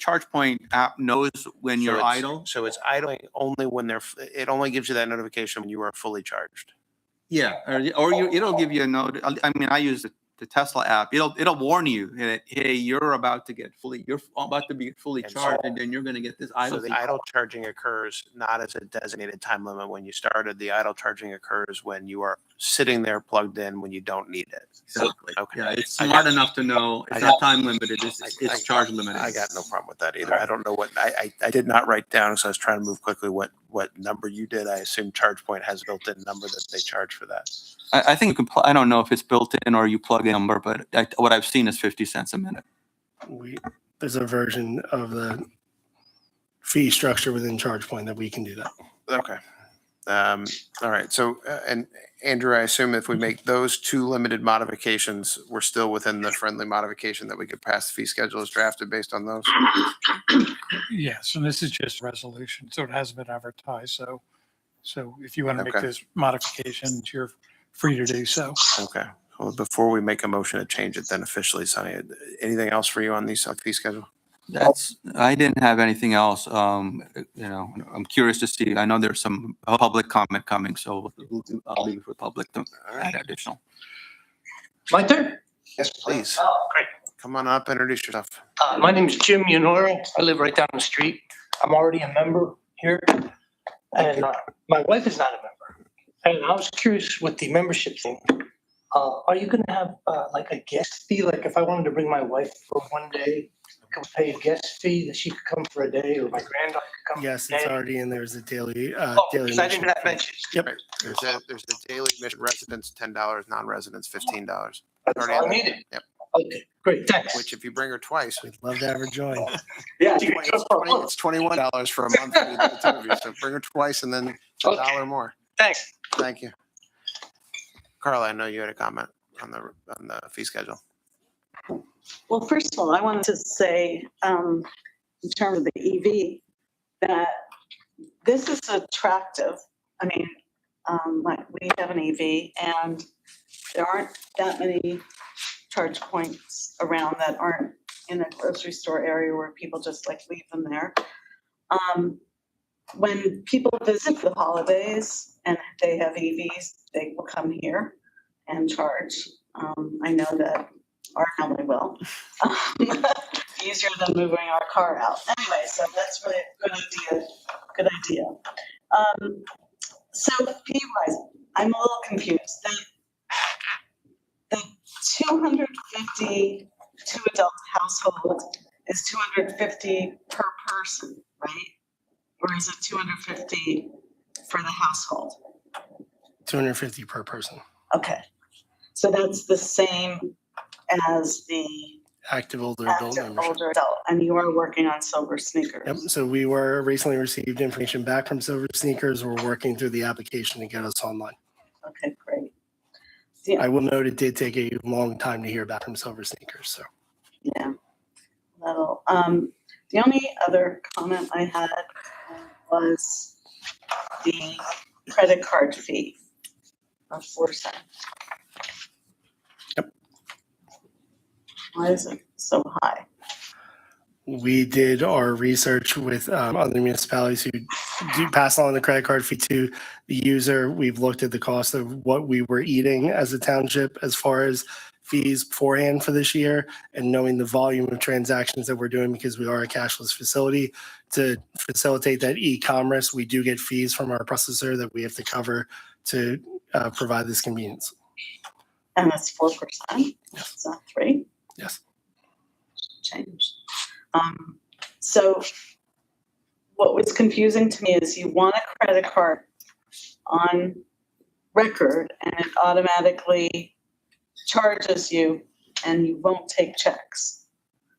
charge point app knows when you're idle. So it's idling only when it only gives you that notification when you are fully charged. Yeah, it'll give you a note. I mean, I use the Tesla app. It'll warn you that, hey, you're about to be fully And charged, so- and then you're going to get this So idle. the idle charging occurs not as a designated time limit when you started. The idle charging occurs when you are sitting there plugged in when you don't need it. Exactly. Okay. Yeah, it's I smart got- enough to know I it's got- not time limited. It's charge limited. I got no problem with that either. I don't know what, I did not write down, because I was trying to move quickly, what number you did. I assume ChargePoint has a built-in number that they charge for that. I think you can. I don't know if it's built in or you plug in a number, but what I've seen is 50 cents a minute. There's a version of the fee structure within ChargePoint that we can do that. Okay. All right. So, and Andrew, I assume if we make those two limited modifications, we're still within the friendly modification that we could pass the fee schedule as drafted based on those? Yes, and this is just resolution, so it hasn't been advertised. So if you want to make Okay. those modifications, you're free to do so. Okay. Well, before we make a motion to change it then officially, Sonny, anything else for you on these fee schedule? I didn't have anything else. I'm curious to see. I know there's some public comment coming, so I'll leave it for public to add additional. My turn? Yes, please. Oh, great. Come on up, introduce yourself. My name is Jim Yunori. I live right down the street. I'm already a member here. And my wife is not a member. And I was curious with the membership thing. Are you going to have like a guest fee? Like if I wanted to bring my wife for one day, could we pay a guest fee that she could come for a day, or my granddaughter could come Yes, for a it's day? already in there as a daily. Oh, daily because I didn't mission. have mentioned. Yep. Right. There's a daily admission residents, $10, non-residents, $15. That's Already all I in there. needed. Yep. Okay, great, thanks. Which if you bring her twice, We'd love to have her join. Yeah, it's $21 for a month for the two of you. So bring her twice and then it's a Okay. dollar more. thanks. Thank you. Carla, I know you had a comment on the fee schedule. Well, first of all, I wanted to say, in terms of the EV, that this is attractive. I mean, like we have an EV and there aren't that many charge points around that aren't in a grocery store area where people just like leave them there. When people visit for the holidays and they have EVs, they will come here and charge. I know that our family will. Easier than moving our car out. Anyway, so that's really a good idea. So fee-wise, I'm a little confused. The 250 two-adult household is 250 per person, right? Or is it 250 for the household? 250 per person. Okay, so that's the same as the Active older adult active membership. older adult, and you are working on silver sneakers. Yep. So we were recently received information back from Silver Sneakers. We're working through the application to get us online. Okay, great. I will note it did take a long time to hear back from Silver Sneakers. So Yeah, that'll, the only other comment I had was the credit card fee of 4 cents. Yep. Why is it so high? we did our research with other municipalities who do pass on the credit card fee to the user. We've looked at the cost of what we were eating as a township as far as fees beforehand for this year, and knowing the volume of transactions that we're doing because we are a cashless facility. To facilitate that e-commerce, we do get fees from our processor that we have to cover to provide this convenience. And that's 4%. It's not 3. Yes. Changed. So what was confusing to me is you want a credit card on record and it automatically charges you and you won't take checks.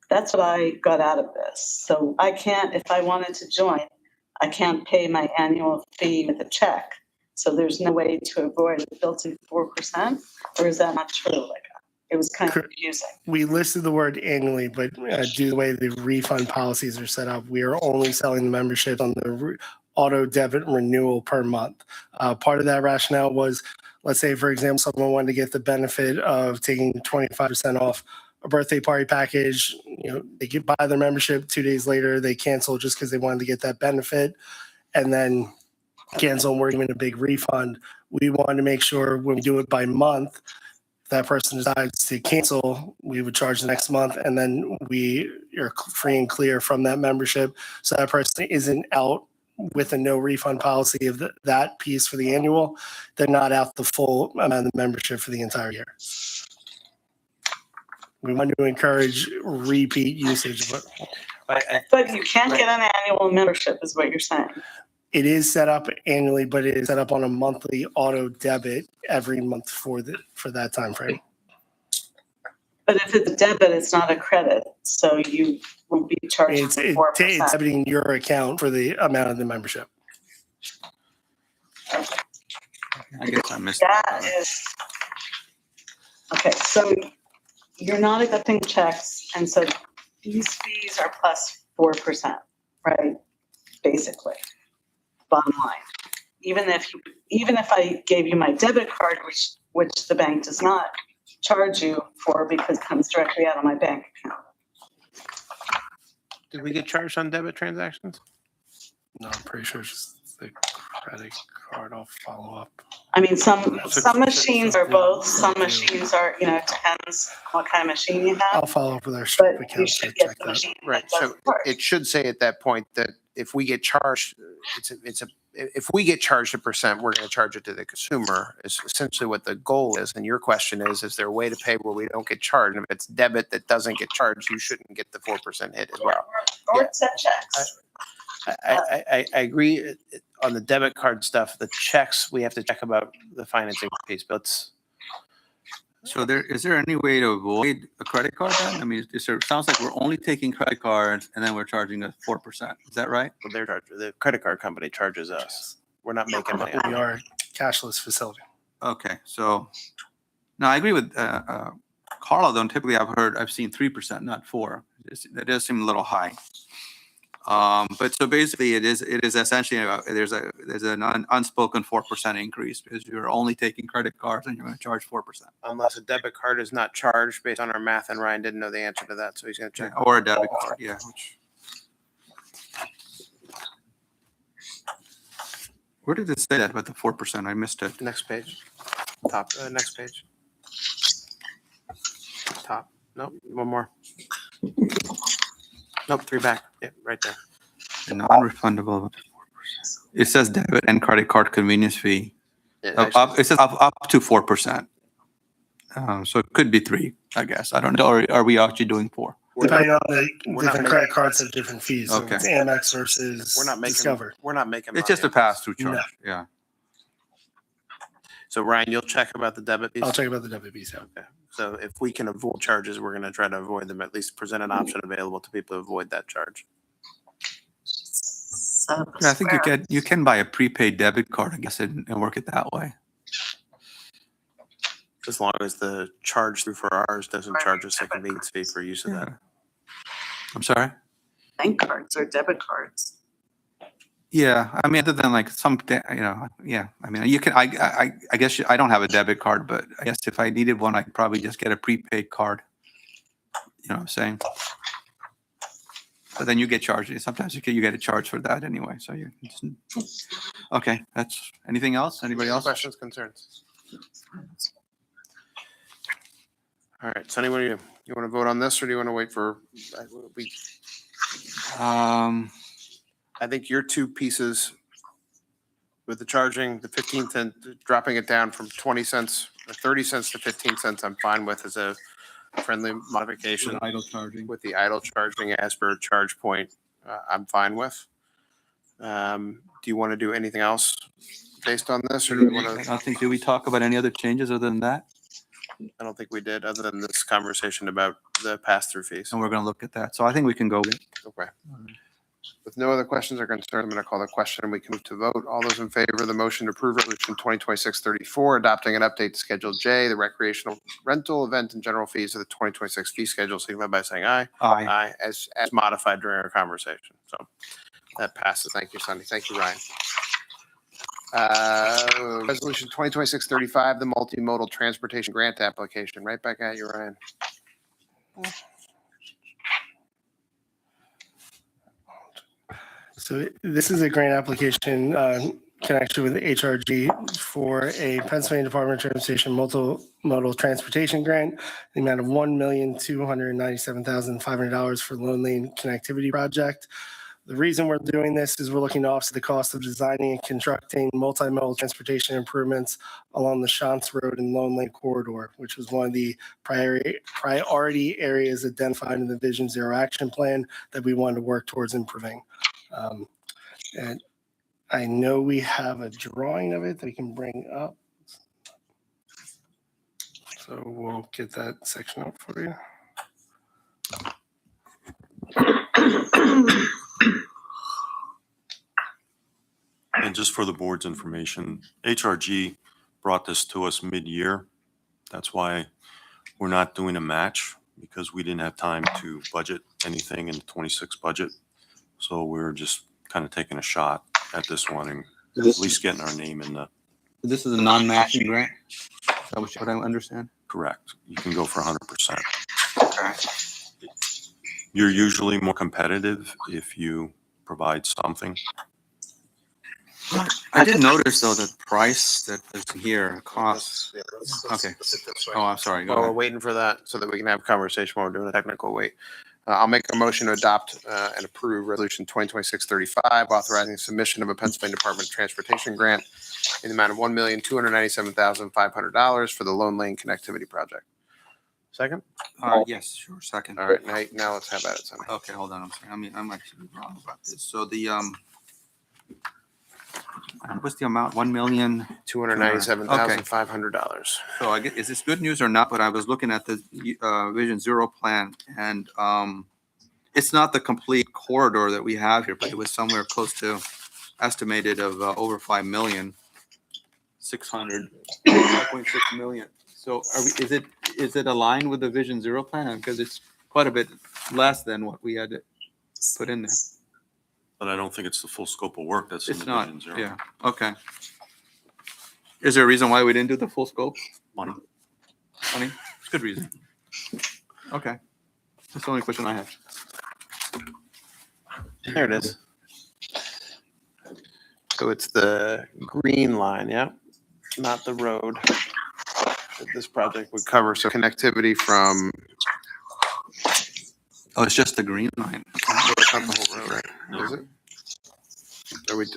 That's what I got out of this. So I can't, if I wanted to join, I can't pay my annual fee with a check. So there's no way to avoid the built-in 4%, or is that not true? Like, it was kind of Correct. confusing. We listed the word annually, but due to the way the refund policies are set up, we are only selling the membership on the auto debit renewal per month. Part of that rationale was, let's say, for example, someone wanted to get the benefit of taking 25% off a birthday party package. You know, they could buy their membership 2 days later, they cancel just because they wanted to get that benefit, and then cancel and we're giving a big refund. We wanted to make sure when we do it by month, if that person decides to cancel, we would charge the next month, and then we are free and clear from that membership. So that person isn't out with a no refund policy of that piece for the annual. They're not out the full amount of the membership for the entire year. We want to encourage repeat usage, but But you can't get an annual membership, is what you're saying. it is set up annually, but it is set up on a monthly auto debit every month for that time frame. But if it's a debit, it's not a credit, so you won't be charged It's 4%. debiting your account for the amount of the membership. I guess I missed That that. is, okay, so you're not accepting checks, and so these fees are plus 4%, right? Basically, bottom line. Even if I gave you my debit card, which the bank does not charge you for because it comes directly out of my bank account. Did we get charged on debit transactions? No, I'm pretty sure it's just the credit card. I'll follow up. I mean, some machines are both, some machines are, you know, it depends what kind of machine you have, I'll follow up with our but you account to should get check the that. machine Right, that so doesn't charge. it should say at that point that if we get charged, if we get charged 1%, we're going to charge it to the consumer is essentially what the goal is. And your question is there a way to pay where we don't get charged? And if it's debit that doesn't get charged, you shouldn't get the 4% hit as well. Or Yeah. accept checks. I agree on the debit card stuff. The checks, we have to check about the financing piece, but So is there any way to avoid a credit card then? I mean, it sounds like we're only taking credit cards and then we're charging us 4%. Is that right? the credit card company charges us. We're not making money. We are a cashless facility. Okay, so, no, I agree with Carla, though. Typically, I've seen 3%, not 4%. That does seem a little high. But so basically, it is essentially there's an unspoken 4% increase because you're only taking credit cards and you're going to charge 4%. Unless a debit card is not charged based on our math, and Ryan didn't know the answer to that, so he's going to check. Or a debit card, yeah. Where did it say that about the 4%? I missed it. Next page. Top, next page. Top. Nope, one more. Nope, 3 back. Yeah, right there. The non-refundable 4%. It says debit and credit card convenience fee. Yeah, It says up to 4%. So it could be 3, I guess. I don't know. Or are we actually doing 4? Depending on the we're not different making- credit cards have different fees. So Okay. it's Amex versus We're not making. Discover. We're not making. It's just a money. pass-through No. charge. Yeah. So Ryan, you'll check about the debit piece. I'll check about the debit piece. Yeah. Okay. So if we can avoid charges, we're going to try to avoid them. At least present an option available to people to avoid that charge. So Yeah, I think you can buy a prepaid debit card, I guess, and work it that way. As long as the charge through for ours doesn't charge us a convenience fee for use of that. Yeah. I'm sorry? bank cards or debit cards. Yeah, I mean, other than like yeah. I mean, you can. I guess I don't have a debit card, but I guess if I needed one, I could probably just get a prepaid card. You know what I'm saying? But then you get charged. Sometimes you get a charge for that anyway. So you. Okay, that's anything else? Anybody else? Questions, concerns? All right. Sonny, what do you want to vote on this, or do you want to wait for? I think your two pieces with the charging, the 15 cent, dropping it down from 20 cents or 30 cents to 15 cents, I'm fine with as a friendly modification. Idle charging. With the idle charging as per charge point, I'm fine with. Do you want to do anything else based on this, or do you want I to? don't think. Did we talk about any other changes other than that? I don't think we did, other than this conversation about the pass-through fees. And we're going to look at that. So I think we can go. Okay. With no other questions or concerns, I'm going to call the question and we can move to vote. All those in favor of the motion to approve resolution 2026-34, adopting an update to Schedule J, the recreational rental event and general fees of the 2026 fee schedule, signify by saying aye. Aye. Aye, as modified during our conversation. So that passes. Thank you, Sunny. Thank you, Ryan. Resolution 2026-35, the multimodal transportation grant application. Right back at you, Ryan. So this is a grant application connection with the HRG for a Pennsylvania Department of Transportation multimodal transportation grant, the amount of $1,297,500 for Lone Lane Connectivity Project. The reason we're doing this is we're looking to offset the cost of designing and constructing multimodal transportation improvements along the Shantz Road and Lone Lane corridor, which was one of the priority areas identified in the Vision Zero Action Plan that we wanted to work towards improving. And I know we have a drawing of it that we can bring up. So we'll get that section up for you. And just for the board's information, HRG brought this to us mid-year. That's why we're not doing a match, because we didn't have time to budget anything in the 26 budget. So we're just kind of taking a shot at this one and at least getting our name in the. This is a non-matching grant? Is that what I understand? Correct. You can go for 100%. Okay. You're usually more competitive if you provide something. I did notice though the price that is here costs. Okay. Oh, I'm sorry. Go While we're ahead. waiting for that, so that we can have a conversation while we're doing a technical wait. I'll make a motion to adopt and approve Resolution 2026-35, authorizing submission of a Pennsylvania Department of Transportation grant in the amount of $1,297,500 for the Lone Lane Connectivity Project. Second? Yes, sure. Second. All right, now let's have at it, Sonny. Okay, hold on. I'm sorry. I'm actually wrong about this. So the what's the amount? 1,000,000. $297,500. So I get, is this good news or not? But I was looking at the Vision Zero plan, and it's not the complete corridor that we have here, but it was somewhere close to estimated of over 5.6 million. So is it aligned with the Vision Zero plan? Because it's quite a bit less than what we had put in there. But I don't think it's the full scope of work that's in It's the not, Vision Zero. yeah, okay. Is there a reason why we didn't do the full scope? Money. Money? It's a good reason. Okay. That's the only question I have. There it is. So it's the green line, yeah, not the road that this project would cover. So connectivity from. Oh, it's just the green line. It's not the whole road, right? Is it?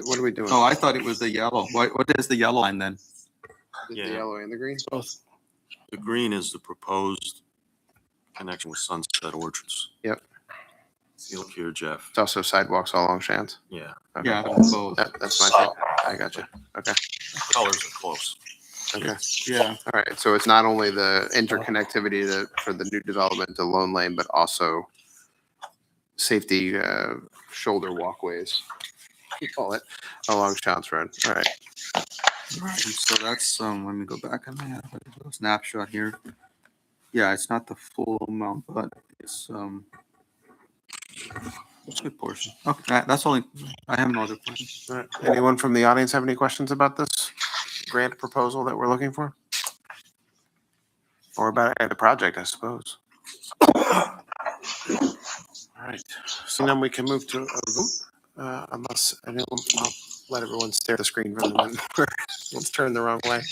What are we doing? Oh, I thought it was the yellow. What is the yellow line then? The Yeah. yellow and the green? Both. The green is the proposed connection with Sunset Orchards. Yep. You look here, Jeff. It's also sidewalks all along Shantz. Yeah, Okay. Yeah, both. That's my fault. I got you. Okay. the colors are close. Okay. Yeah. All right. So it's not only the interconnectivity for the new development to Lone Lane, but also safety shoulder walkways, you call it, along Shantz Road. All right. Right. So that's let me go back on that little snapshot here. Yeah, it's not the full amount, but it's a good portion. Okay, that's all. I have no other questions. All right. Anyone from the audience have any questions about this grant proposal that we're looking for? Or about the project, I suppose. All right. So then we can move to a vote, unless anyone, I'll let everyone stare at the screen for a minute. Let's turn the wrong way.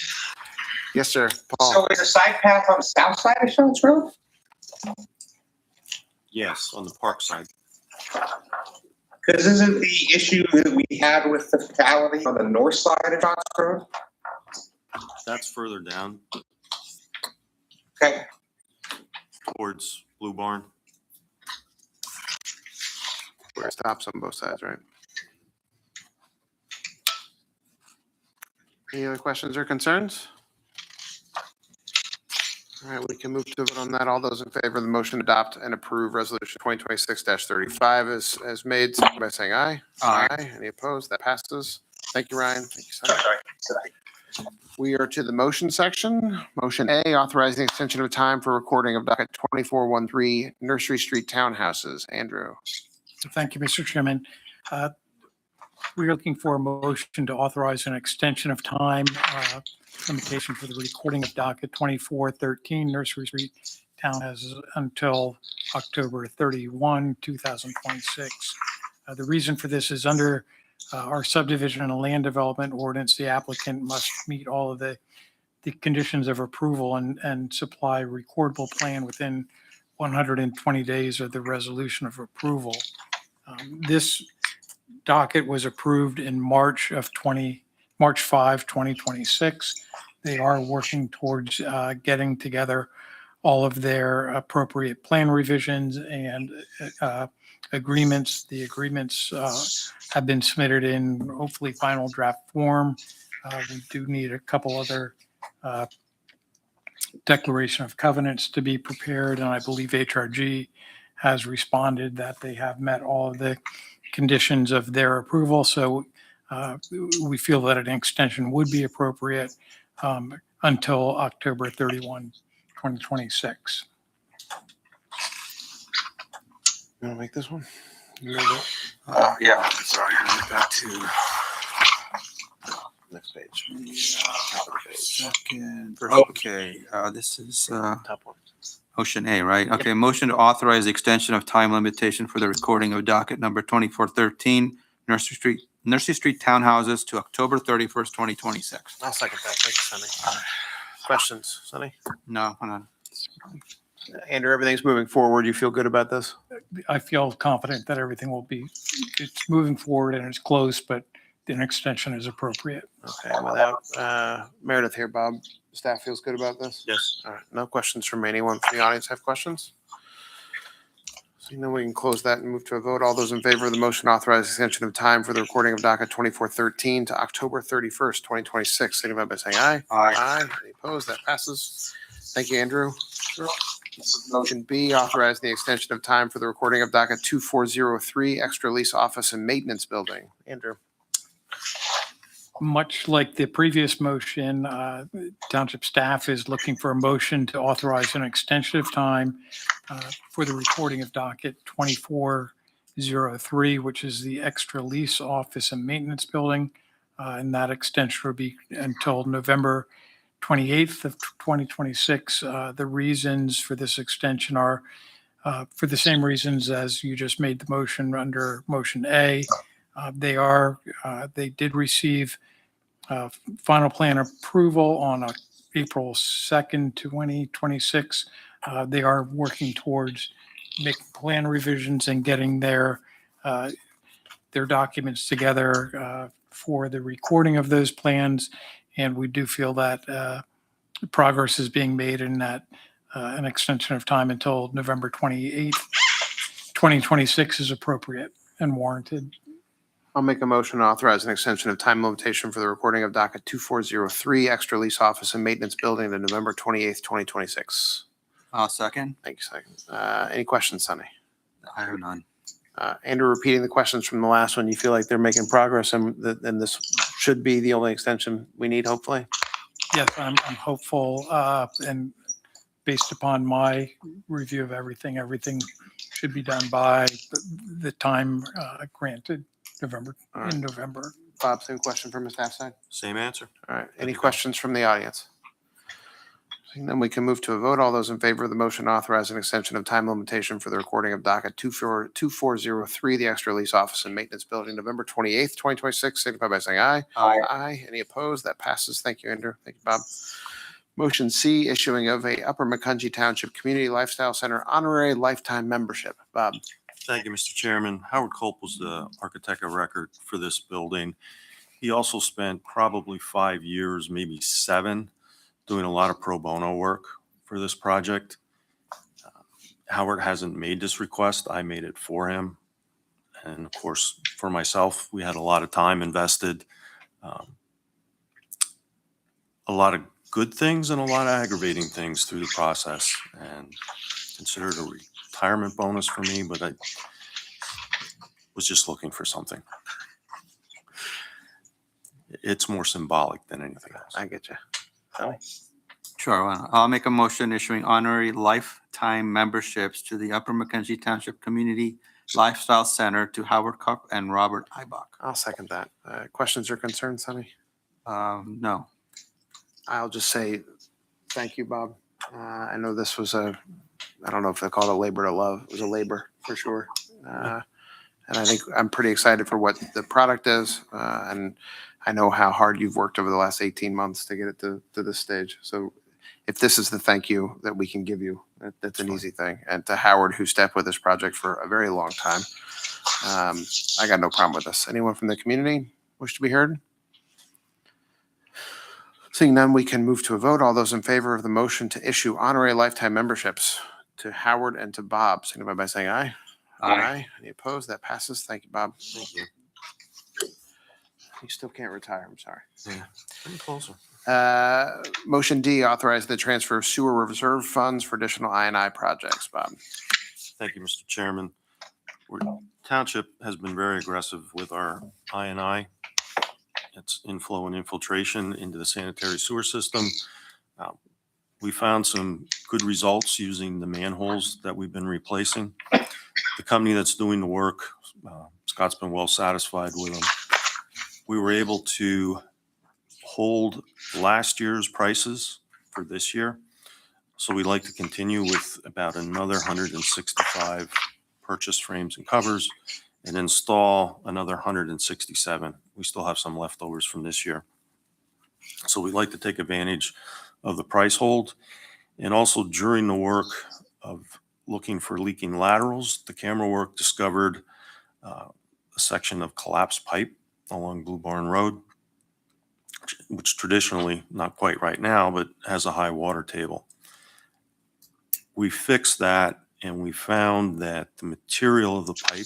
Yes, sir. Paul. So is a side path on the south side of Shantz Road? Yes, on the park side. Because isn't the issue that we had with the fatality on the north side of Shantz Road? That's further down Okay, towards Blue Barn. Where it stops on both sides, right? Any other questions or concerns? All right, we can move to vote on that. All those in favor of the motion to adopt and approve resolution 2026-35 as made, signify by saying aye. Aye. Any opposed? That passes. Thank you, Ryan. Thank you, Sonny. We are to the motion section. Motion A, authorizing extension of time for recording of docket 2413 Nursery Street Townhouses. Andrew. Thank you, Mr. Chairman. We're looking for a motion to authorize an extension of time limitation for the recording of docket 2413 Nursery Street Townhouses until October 31, 2026. The reason for this is under our subdivision and land development ordinance, the applicant must meet all of the conditions of approval and supply recordable plan within 120 days of the resolution of approval. This docket was approved in March 5, 2026. They are working towards getting together all of their appropriate plan revisions and agreements. The agreements have been submitted in hopefully final draft form. We do need a couple other declaration of covenants to be prepared, and I believe HRG has responded that they have met all of the conditions of their approval. So we feel that an extension would be appropriate until October 31, 2026. You want to make this one? Yeah, sorry. Back to Next page. Top of the page. second. First. Okay, this is Top one. motion A, right? Okay, motion to authorize the extension of time limitation for the recording of docket number 2413 Nursery Street Townhouses to October 31st, 2026. I'll second that. Thank you, Sonny. Questions, Sonny? No, hold on. Andrew, everything's moving forward. You feel good about this? I feel confident that everything will be, it's moving forward and it's close, but an extension is appropriate. Okay, without Meredith here, Bob, staff feels good about this? Yes. All right, no questions from anyone from the audience have questions? So then we can close that and move to a vote. All those in favor of the motion authorize extension of time for the recording of docket 2413 to October 31st, 2026, signify by saying aye. Aye. Any opposed? That passes. Thank you, Andrew. Motion B, authorize the extension of time for the recording of docket 2403 extra lease office and maintenance building. Andrew. Much like the previous motion, township staff is looking for a motion to authorize an extension of time for the recording of docket 2403, which is the extra lease office and maintenance building. And that extension will be until November 28th of 2026. The reasons for this extension are for the same reasons as you just made the motion under motion A. They did receive final plan approval on April 2nd, 2026. They are working towards making plan revisions and getting their documents together for the recording of those plans. And we do feel that progress is being made in that an extension of time until November 28th, 2026 is appropriate and warranted. I'll make a motion to authorize an extension of time limitation for the recording of docket 2403 extra lease office and maintenance building to November 28th, 2026. I'll second. Thank you, second. Any questions, Sonny? I have none. Andrew, repeating the questions from the last one, you feel like they're making progress and this should be the only extension we need, hopefully? Yes, I'm hopeful, and based upon my review of everything should be done by the time granted, November. All right. In November. Bob, same question from the staff side? Same answer. All right, any questions from the audience? And then we can move to a vote. All those in favor of the motion to authorize an extension of time limitation for the recording of docket 2403, the extra lease office and maintenance building, November 28th, 2026, signify by saying aye. Aye. Any opposed? That passes. Thank you, Andrew. Thank you, Bob. Motion C, issuing of a Upper Macungie Township Community Lifestyle Center honorary lifetime membership. Bob. Thank you, Mr. Chairman. Howard Culp was the architect of record for this building. He also spent probably 5 years, maybe 7, doing a lot of pro bono work for this project. Howard hasn't made this request. I made it for him. And of course, for myself, we had a lot of time invested, a lot of good things and a lot of aggravating things through the process, and considered a retirement bonus for me, but I was just looking for something. It's more symbolic than anything else. I get you. Sure. I'll make a motion issuing honorary lifetime memberships to the Upper Mackenzie Township Community Lifestyle Center to Howard Cup and Robert Ibach. I'll second that. Questions or concerns, Sonny? No. I'll just say thank you, Bob. I know this was I don't know if they call it a labor to love. It was a labor for sure. And I think I'm pretty excited for what the product is. And I know how hard you've worked over the last 18 months to get it to this stage. So if this is the thank you that we can give you, that's an easy thing. And to Howard, who stepped with this project for a very long time, I got no problem with this. Anyone from the community wish to be heard? Seeing none, we can move to a vote. All those in favor of the motion to issue honorary lifetime memberships to Howard and to Bob, signify by saying aye. Aye. Any opposed? That passes. Thank you, Bob. Thank you. You still can't retire. I'm sorry. Yeah, pretty closer. Motion D, authorize the transfer of sewer reserve funds for additional I&I projects. Bob. Thank you, Mr. Chairman. Township has been very aggressive with our I&I. It's inflow and infiltration into the sanitary sewer system. We found some good results using the manholes that we've been replacing. The company that's doing the work, Scott's been well satisfied with them. We were able to hold last year's prices for this year. So we'd like to continue with about another 165 purchase frames and covers and install another 167. We still have some leftovers from this year. So we'd like to take advantage of the price hold. And also during the work of looking for leaking laterals, the camera work discovered a section of collapsed pipe along Blue Barn Road, which traditionally, not quite right now, but has a high water table. We fixed that and we found that the material of the pipe,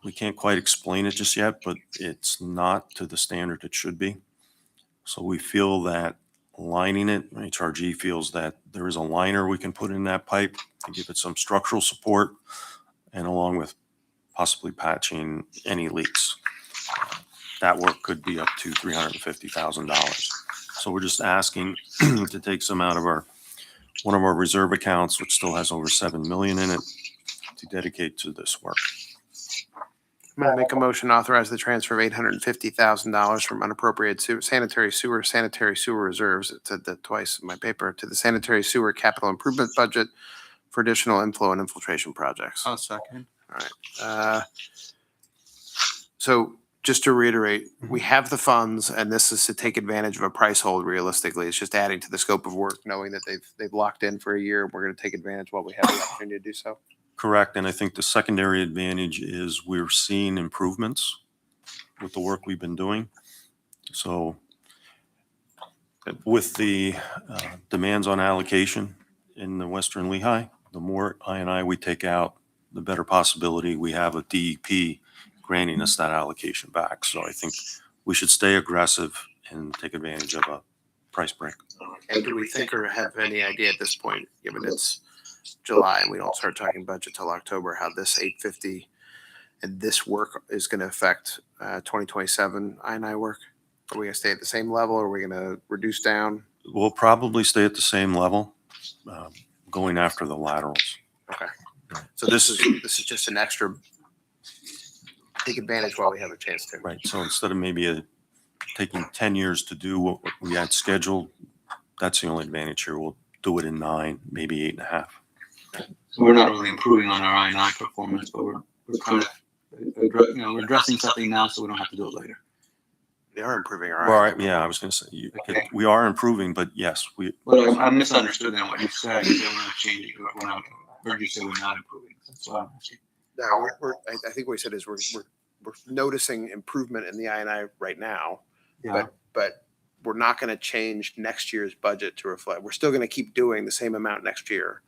we can't quite explain it just yet, but it's not to the standard it should be. So we feel that lining it, HRG feels that there is a liner we can put in that pipe to give it some structural support, and along with possibly patching any leaks. That work could be up to $350,000. So we're just asking to take some out of one of our reserve accounts, which still has over 7 million in it, to dedicate to this work. I'm going to make a motion to authorize the transfer of $850,000 from unappropriated sanitary sewer reserves. It said that twice in my paper, to the sanitary sewer capital improvement budget for additional inflow and infiltration projects. I'll second. All right. So just to reiterate, we have the funds, and this is to take advantage of a price hold. Realistically, it's just adding to the scope of work, knowing that they've locked in for a year. We're going to take advantage while we have the opportunity to do so. Correct. And I think the secondary advantage is we're seeing improvements with the work we've been doing. So with the demands on allocation in the Western Lehigh, the more I&I we take out, the better possibility we have of DEP granting us that allocation back. So I think we should stay aggressive and take advantage of a price break. And do we think or have any idea at this point, given it's July and we don't start talking budget till October, how this 850 and this work is going to affect 2027 I&I work? Are we going to stay at the same level? Or are we going to reduce down? We'll probably stay at the same level, going after the laterals. Okay. So this is just an extra, take advantage while we have a chance to. Right. So instead of maybe taking 10 years to do what we had scheduled, that's the only advantage here. We'll do it in 9, maybe 8.5. So we're not really improving on our I&I performance, but we're trying to, we're addressing something now so we don't have to do it later. They are improving All our. right. Yeah, I was going to say we are improving, but yes, Well, I misunderstood then what you said. You said we're not changing. I heard you say we're not improving. That's why I'm asking. No, I think what we said is we're noticing improvement in the I&I right now, but we're not going to change next year's budget to reflect. We're still going to keep doing the same amount next year.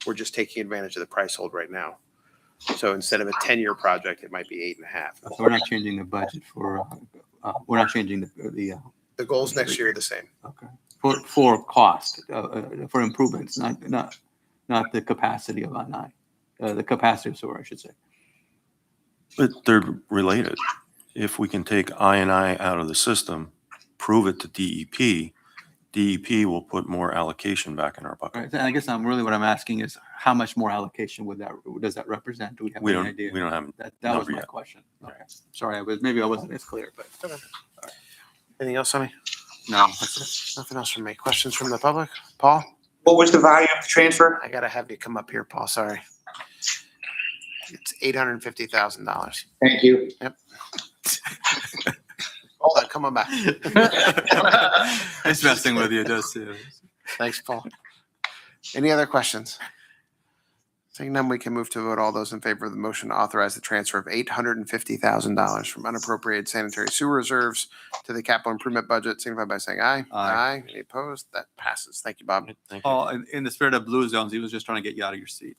We're just taking advantage of the price hold right now. So instead of a 10-year project, it might be 8.5. So we're not changing the budget for. We're not changing the goals next year are the same. Okay. for cost, for improvements, not the capacity of I-9, the capacity of sewer, I should say. But they're related. If we can take I&I out of the system, prove it to DEP, DEP will put more allocation back in our bucket. Right. And I guess what I'm asking is how much more allocation does that represent? Do we have We any don't, idea? we don't have That was number my yet. question. Okay. Sorry, maybe I wasn't as clear, but Anything else, Sonny? no, that's it. Nothing else from me. Questions from the public? Paul? What was the value of the transfer? I gotta have you come up here, Paul, sorry. It's $850,000. Thank you. Hold on, come on back. It's messing with you, does too. Thanks, Paul. Any other questions? Seeing none, we can move to vote. All those in favor of the motion to authorize the transfer of $850,000 from unappropriated sanitary sewer reserves to the capital improvement budget, signify by saying aye. Aye. Any opposed? That passes. Thank you, Bob. Thank you. Paul, in the spirit of blue zones, he was just trying to get you out of your seat.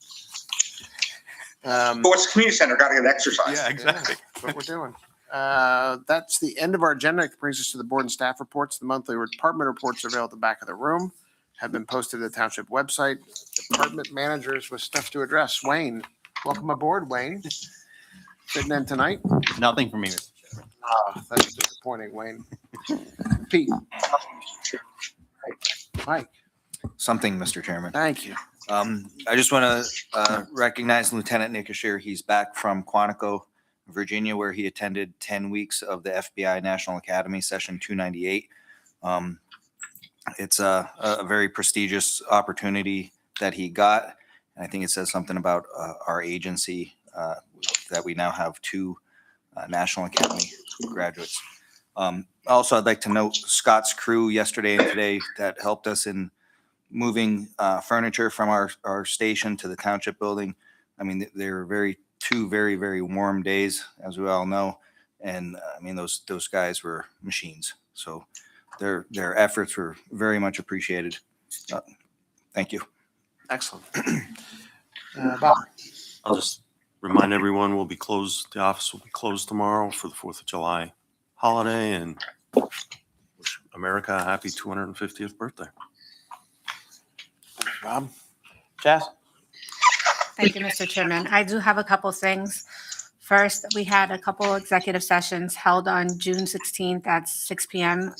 What's the community center? Got to get exercise. Yeah, exactly. That's what we're doing. That's the end of our agenda. It brings us to the board and staff reports. The monthly department reports are available at the back of the room, have been posted to the township website. Department managers with stuff to address. Wayne, welcome aboard, Wayne. Sitting in tonight. Nothing for me, Mr. Chairman. Oh, that's disappointing, Wayne. Pete. Mike, Something, Mr. Chairman. thank you. I just want to recognize Lieutenant Nick Ashir. He's back from Quantico, Virginia, where he attended 10 weeks of the FBI National Academy Session 298. It's a very prestigious opportunity that he got. And I think it says something about our agency that we now have 2 National Academy graduates. Also, I'd like to note Scott's crew yesterday and today that helped us in moving furniture from our station to the township building. I mean, they were 2 very, very warm days, as we all know. And I mean, those guys were machines. So their efforts were very much appreciated. Thank you. Excellent. Bob, I'll just remind everyone we'll be closed, the office will be closed tomorrow for the 4th of July holiday, and wish America a happy 250th birthday. Rob, Jazz? Thank you, Mr. Chairman. I do have a couple things. First, we had a couple executive sessions held on June 16th at 6 p.m.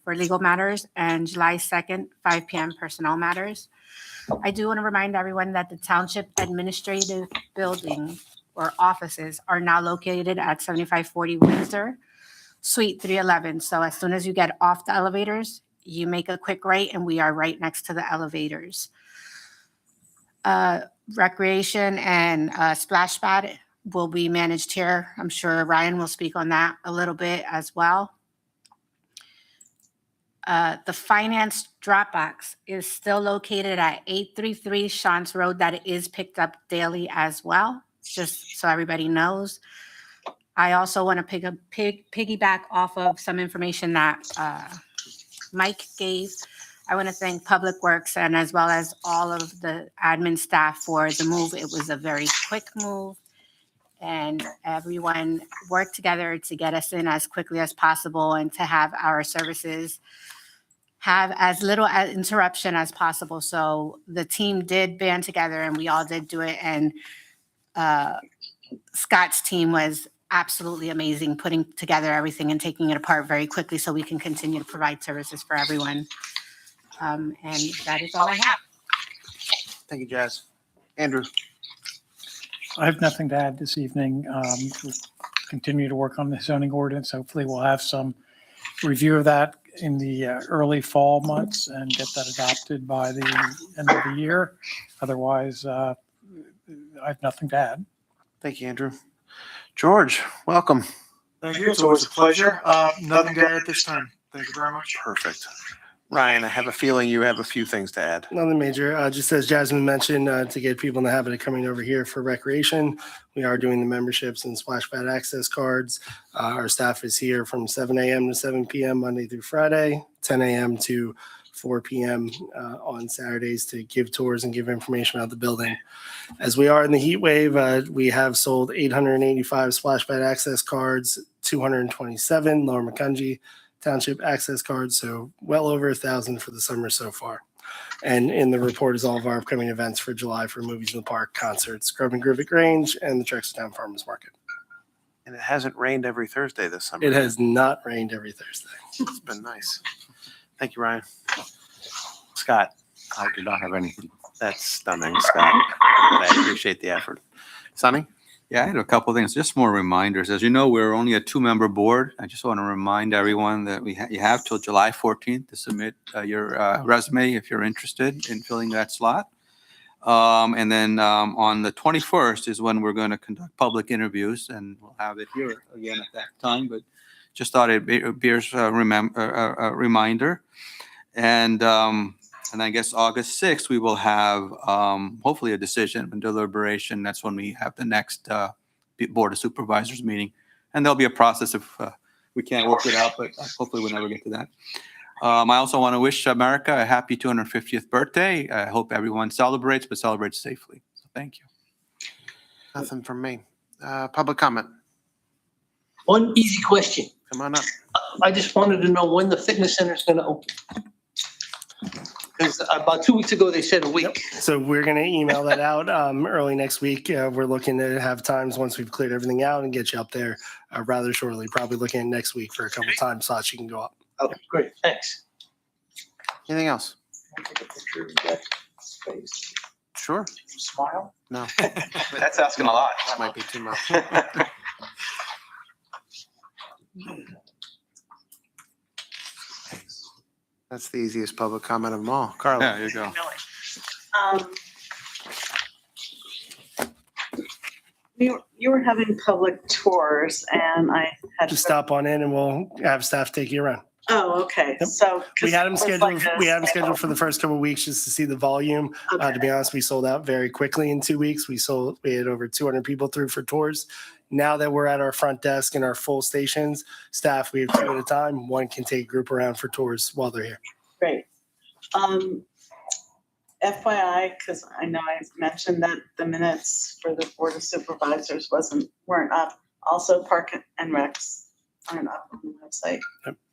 For legal matters, and July 2nd, 5 p.m. personnel matters. I do want to remind everyone that the Township Administrative Building or offices are now located at 7540 Windsor, Suite 311. So as soon as you get off the elevators, you make a quick right, and we are right next to the elevators. Recreation and splash pad will be managed here. I'm sure Ryan will speak on that a little bit as well. The finance Dropbox is still located at 833 Shantz Road. That is picked up daily as well, just so everybody knows. I also want to piggyback off of some information that Mike gave. I want to thank Public Works and as well as all of the admin staff for the move. It was a very quick move, and everyone worked together to get us in as quickly as possible and to have our services have as little interruption as possible. So the team did band together and we all did do it. And Scott's team was absolutely amazing, putting together everything and taking it apart very quickly so we can continue to provide services for everyone. And that is all I have. Thank you, Jazz. Andrew? I have nothing to add this evening. We'll continue to work on the zoning ordinance. Hopefully we'll have some review of that in the early fall months and get that adopted by the end of the year. Otherwise, I have nothing to add. Thank you, Andrew. George, welcome. Thank you. It's always a pleasure. Nothing to add at this time. Thank you very much. Perfect. Ryan, I have a feeling you have a few things to add. Nothing major. Just as Jasmine mentioned, to get people in the habit of coming over here for recreation, we are doing the memberships and splash pad access cards. Our staff is here from 7 a.m. to 7 p.m. Monday through Friday, 10 a.m. to 4 p.m. On Saturdays to give tours and give information about the building. As we are in the heat wave, we have sold 885 splash pad access cards, 227 Lower Macungie, township access cards, so well over 1,000 for the summer so far. And in the report is all of our upcoming events for July for Movies in the Park, concerts, Grove and Grivet Grange, and the Trexlertown Farmers Market. And it hasn't rained every Thursday this summer. It has not rained every Thursday. It's been nice. Thank you, Ryan. Scott. I do not have anything. That's stunning, Scott. But I appreciate the effort. Sonny? Yeah, I had a couple of things, just more reminders. As you know, we're only a 2-member board. I just want to remind everyone that you have till July 14th to submit your resume if you're interested in filling that slot. And then on the 21st is when we're going to conduct public interviews, and we'll have it here again at that time. But just thought it bears a reminder. And I guess August 6th, we will have hopefully a decision and deliberation. That's when we have the next Board of Supervisors meeting. And there'll be a process if we can't work it out, but hopefully we'll never get to that. I also want to wish America a happy 250th birthday. I hope everyone celebrates, but celebrates safely. So thank you. Nothing from me. Public comment. One easy question. Come on up. I just wanted to know when the fitness center is going to open. Because about 2 weeks ago, they said a week. So we're going to email that out early next week. We're looking to have times once we've cleared everything out and get you up there rather shortly, probably looking at next week for a couple of time slots you can go up. Okay, great. Thanks. Anything else? Sure. Smile. No. That's asking a lot. That might be too much. That's the easiest public comment of them all. Carla? Yeah, there you go. You were having public tours and I had. Just stop on in and we'll have staff take you around. Oh, okay. Yep. So. We had them it was scheduled. like a We had them scheduled sample. for the first couple of weeks just to see the volume. Okay. To be honest, we sold out very quickly in 2 weeks. We had over 200 people through for tours. Now that we're at our front desk and our full stations, staff, we have 2 at a time. One can take a group around for tours while they're here. Great. FYI, because I know I mentioned that the minutes for the Board of Supervisors weren't up. Also, Park and Recs aren't up on the website.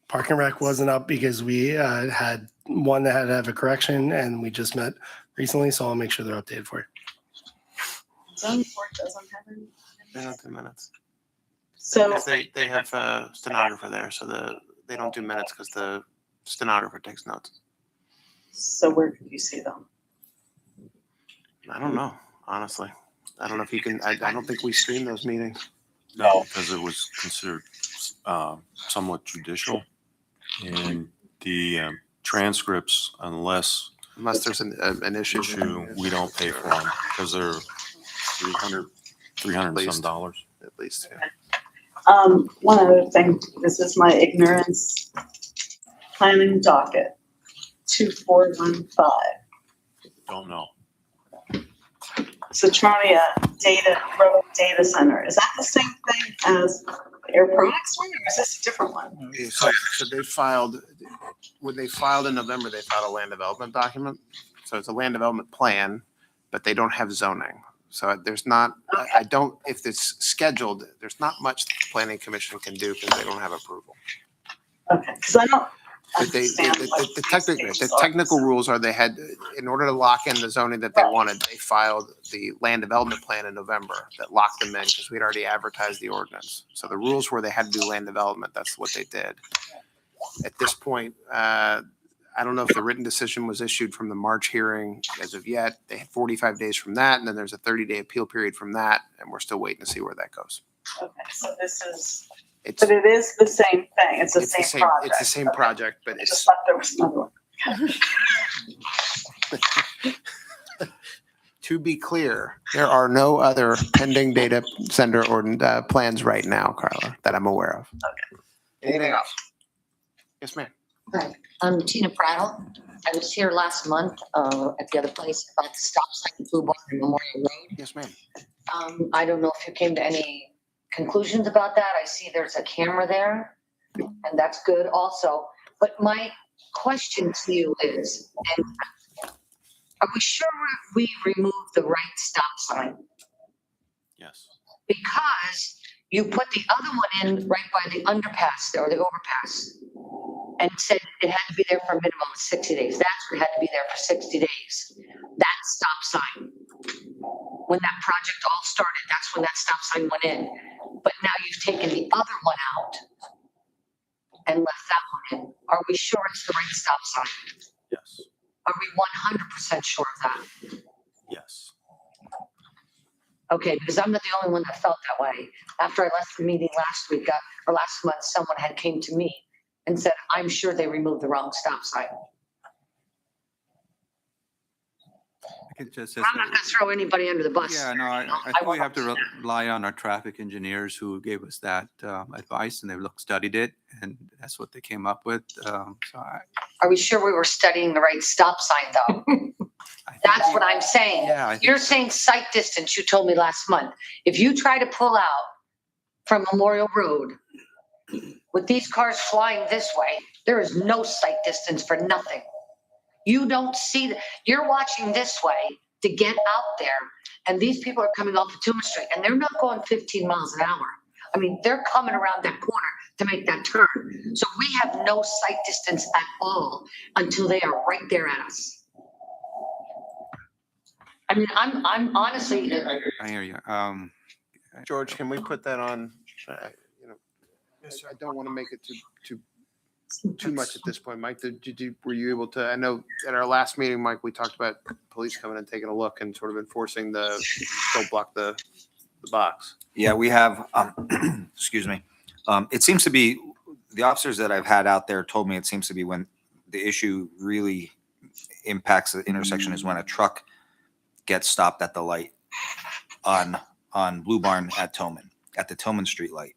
Park and Rec wasn't up because we had one that had to have a correction, and we just met recently, so I'll make sure they're updated for you. Zoning Board doesn't have any. They don't do minutes. So, Because they have a stenographer there, so they don't do minutes because the stenographer takes notes. so where could you see them? I don't know, honestly. I don't know if you can, I don't think we stream those meetings. No, because it was considered somewhat judicial. And the transcripts, unless Unless there's an issue. we don't pay for them because they're $300 and some dollars. At least, yeah. One other thing, this is my ignorance. Planning docket, 2415. Don't know. Satronia Road Data Center. Is that the same thing as the Air Products one, or is this a different one? So they filed, when they filed in November, they filed a land development document. So it's a land development plan, but they don't have zoning. So there's not, if it's scheduled, there's not much the planning commission can do because they don't have approval. Okay, because I don't But understand. what the technical rules are they had, in order to lock in the zoning that they wanted, they filed the land development plan in November that locked them in because we'd already advertised the ordinance. So the rules were they had to do land development. That's what they did. At this point, I don't know if the written decision was issued from the March hearing as of yet. They had 45 days from that, and then there's a 30-day appeal period from that, and we're still waiting to see where that goes. Okay, so this is, It's but it is the same thing. It's the same project. It's the same Okay. project, but I it's just thought there was another one. to be clear, there are no other pending data center or plans right now, Carla, that I'm aware of. Okay. Anything else? Yes, ma'am. Hi, I'm Tina Prattle. I was here last month at the other place about the stop sign in Blue Barn and Memorial Road. Yes, ma'am. I don't know if you came to any conclusions about that. I see there's a camera there, and that's good also. But my question to you is, and are we sure we removed the right stop sign? Yes. Because you put the other one in right by the underpass there, or the overpass. and said it had to be there for a minimum of 60 days. That's what had to be there for 60 days. That stop sign. When that project all started, that's when that stop sign went in. But now you've taken the other one out and left that one in. Are we sure it's the right stop sign? Yes. Are we 100% sure of that? Yes. Okay, because I'm not the only one that felt that way. After I left the meeting last week, or last month, someone had came to me and said, I'm sure they removed the wrong stop sign. I could just, I'm not gonna throw anybody under the bus. yeah, no, I think we have to rely on our traffic engineers who gave us that advice, and they studied it, and that's what they came up with. Are we sure we were studying the right stop sign though? That's what I'm saying. Yeah, I think You're saying sight distance, you told me last month. If you try to pull out from Memorial Road with these cars flying this way, there is no sight distance for nothing. You don't see, you're watching this way to get out there, and these people are coming off of Toomer Street, and they're not going 15 miles an hour. I mean, they're coming around that corner to make that turn. So we have no sight distance at all until they are right there at us. I mean, I'm honestly. I hear you. George, can we put that on? You know, Yes, sir. I don't want to make it too much at this point. Mike, were you able to, I know at our last meeting, Mike, we talked about police coming and taking a look and sort of enforcing don't block the box. Yeah, we have, excuse me. It seems to be, the officers that I've had out there told me it seems to be when the issue really impacts the intersection is when a truck gets stopped at the light on Blue Barn at the Tillman Street light.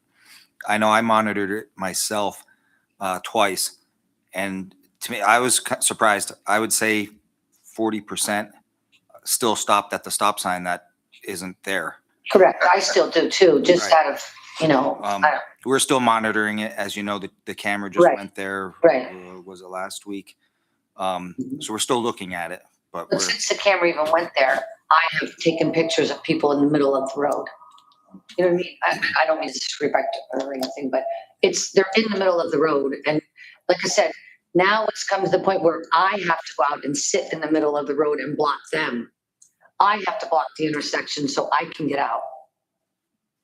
I know I monitored it myself twice, and to me, I was surprised. I would say 40% still stopped at the stop sign that isn't there. Correct. I still do too, just Right. out of, you know. We're still monitoring it. As you know, the camera just Right. went there. Right. Was it last week? So we're still looking at it, but But we're, since the camera even went there, I have taken pictures of people in the middle of the road. You know what I mean? I don't mean to disrespect or anything, but they're in the middle of the road. And like I said, now it's come to the point where I have to go out and sit in the middle of the road and block them. I have to block the intersection so I can get out.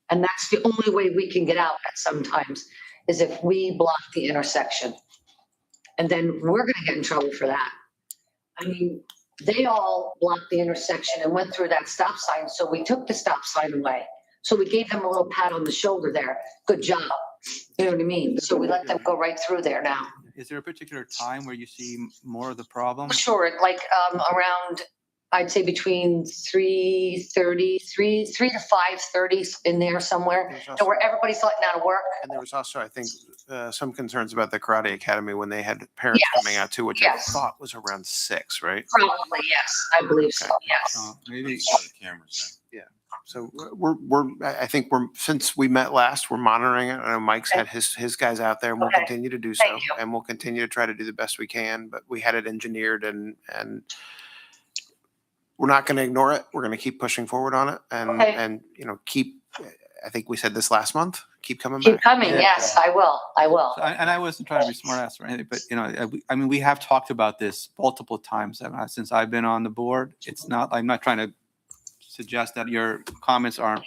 And that's the only way we can get out at sometimes is if we block the intersection. And then we're gonna get in trouble for that. I mean, they all blocked the intersection and went through that stop sign, so we took the stop sign away. So we gave them a little pat on the shoulder there. Good job. You know what I mean? So we let them go right through there now. is there a particular time where you see more of the problem? Sure, like around, I'd say between 3:30, 3 to 5:30 in there somewhere, to where everybody's letting out of work. And there was also, I think, some concerns about the Karate Academy when they had parents Yes. coming out too, which Yes. I thought was around 6, right? Probably, yes, I believe so, yes. Maybe. The cameras So I think since we met last, we're monitoring it. I know Mike's had his guys out there and we'll Okay. continue to do so. Thank you. And we'll continue to try to do the best we can, but we had it engineered and we're not going to ignore it. We're going to keep pushing forward on it Okay. and, you know, I think we said this last month, keep coming Keep back. coming, yes, I will. And I wasn't trying to be smart ass or anything, but I mean, we have talked about this multiple times since I've been on the board. I'm not trying to suggest that your comments aren't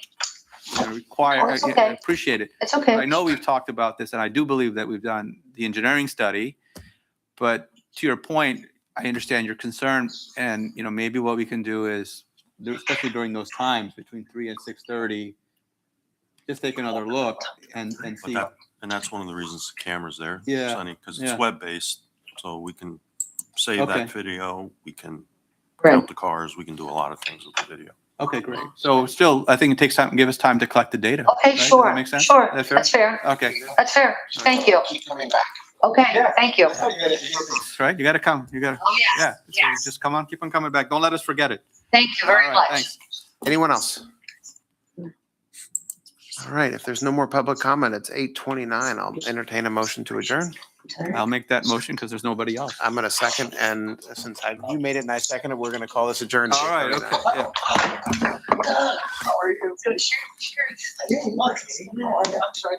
required. Oh, it's I okay. appreciate it. It's okay. I know we've talked about this, and I do believe that we've done the engineering study. But to your point, I understand your concern, and maybe what we can do is, especially during those times between 3 and 6:30, just take another look and see. and that's one of the reasons the camera's there. Yeah, Because it's yeah. web-based, so we can save Okay. that video, we can Right. count the cars, we can do a lot of things with the video. Okay, great. So still, I think it takes time, give us time to collect the data. Okay, right? Does sure, that make sense? sure, That's that's fair. Okay, That's fair. Thank you. Keep coming back. Okay, thank you. that's right. You got to come. You got to. Oh, yes, Yeah. So yes. just come on, keep on coming back. Don't let us forget it. Thank you very All right, much. Thanks. Anyone else? All right, if there's no more public comment, it's 8:29. I'll entertain a motion to adjourn. I'll make that motion because there's nobody else. I'm going to second, and since you made it and I seconded, we're going to call this adjourned. All right. Okay. Yeah. How are you? Good. Sure. I didn't want to. I'm sorry.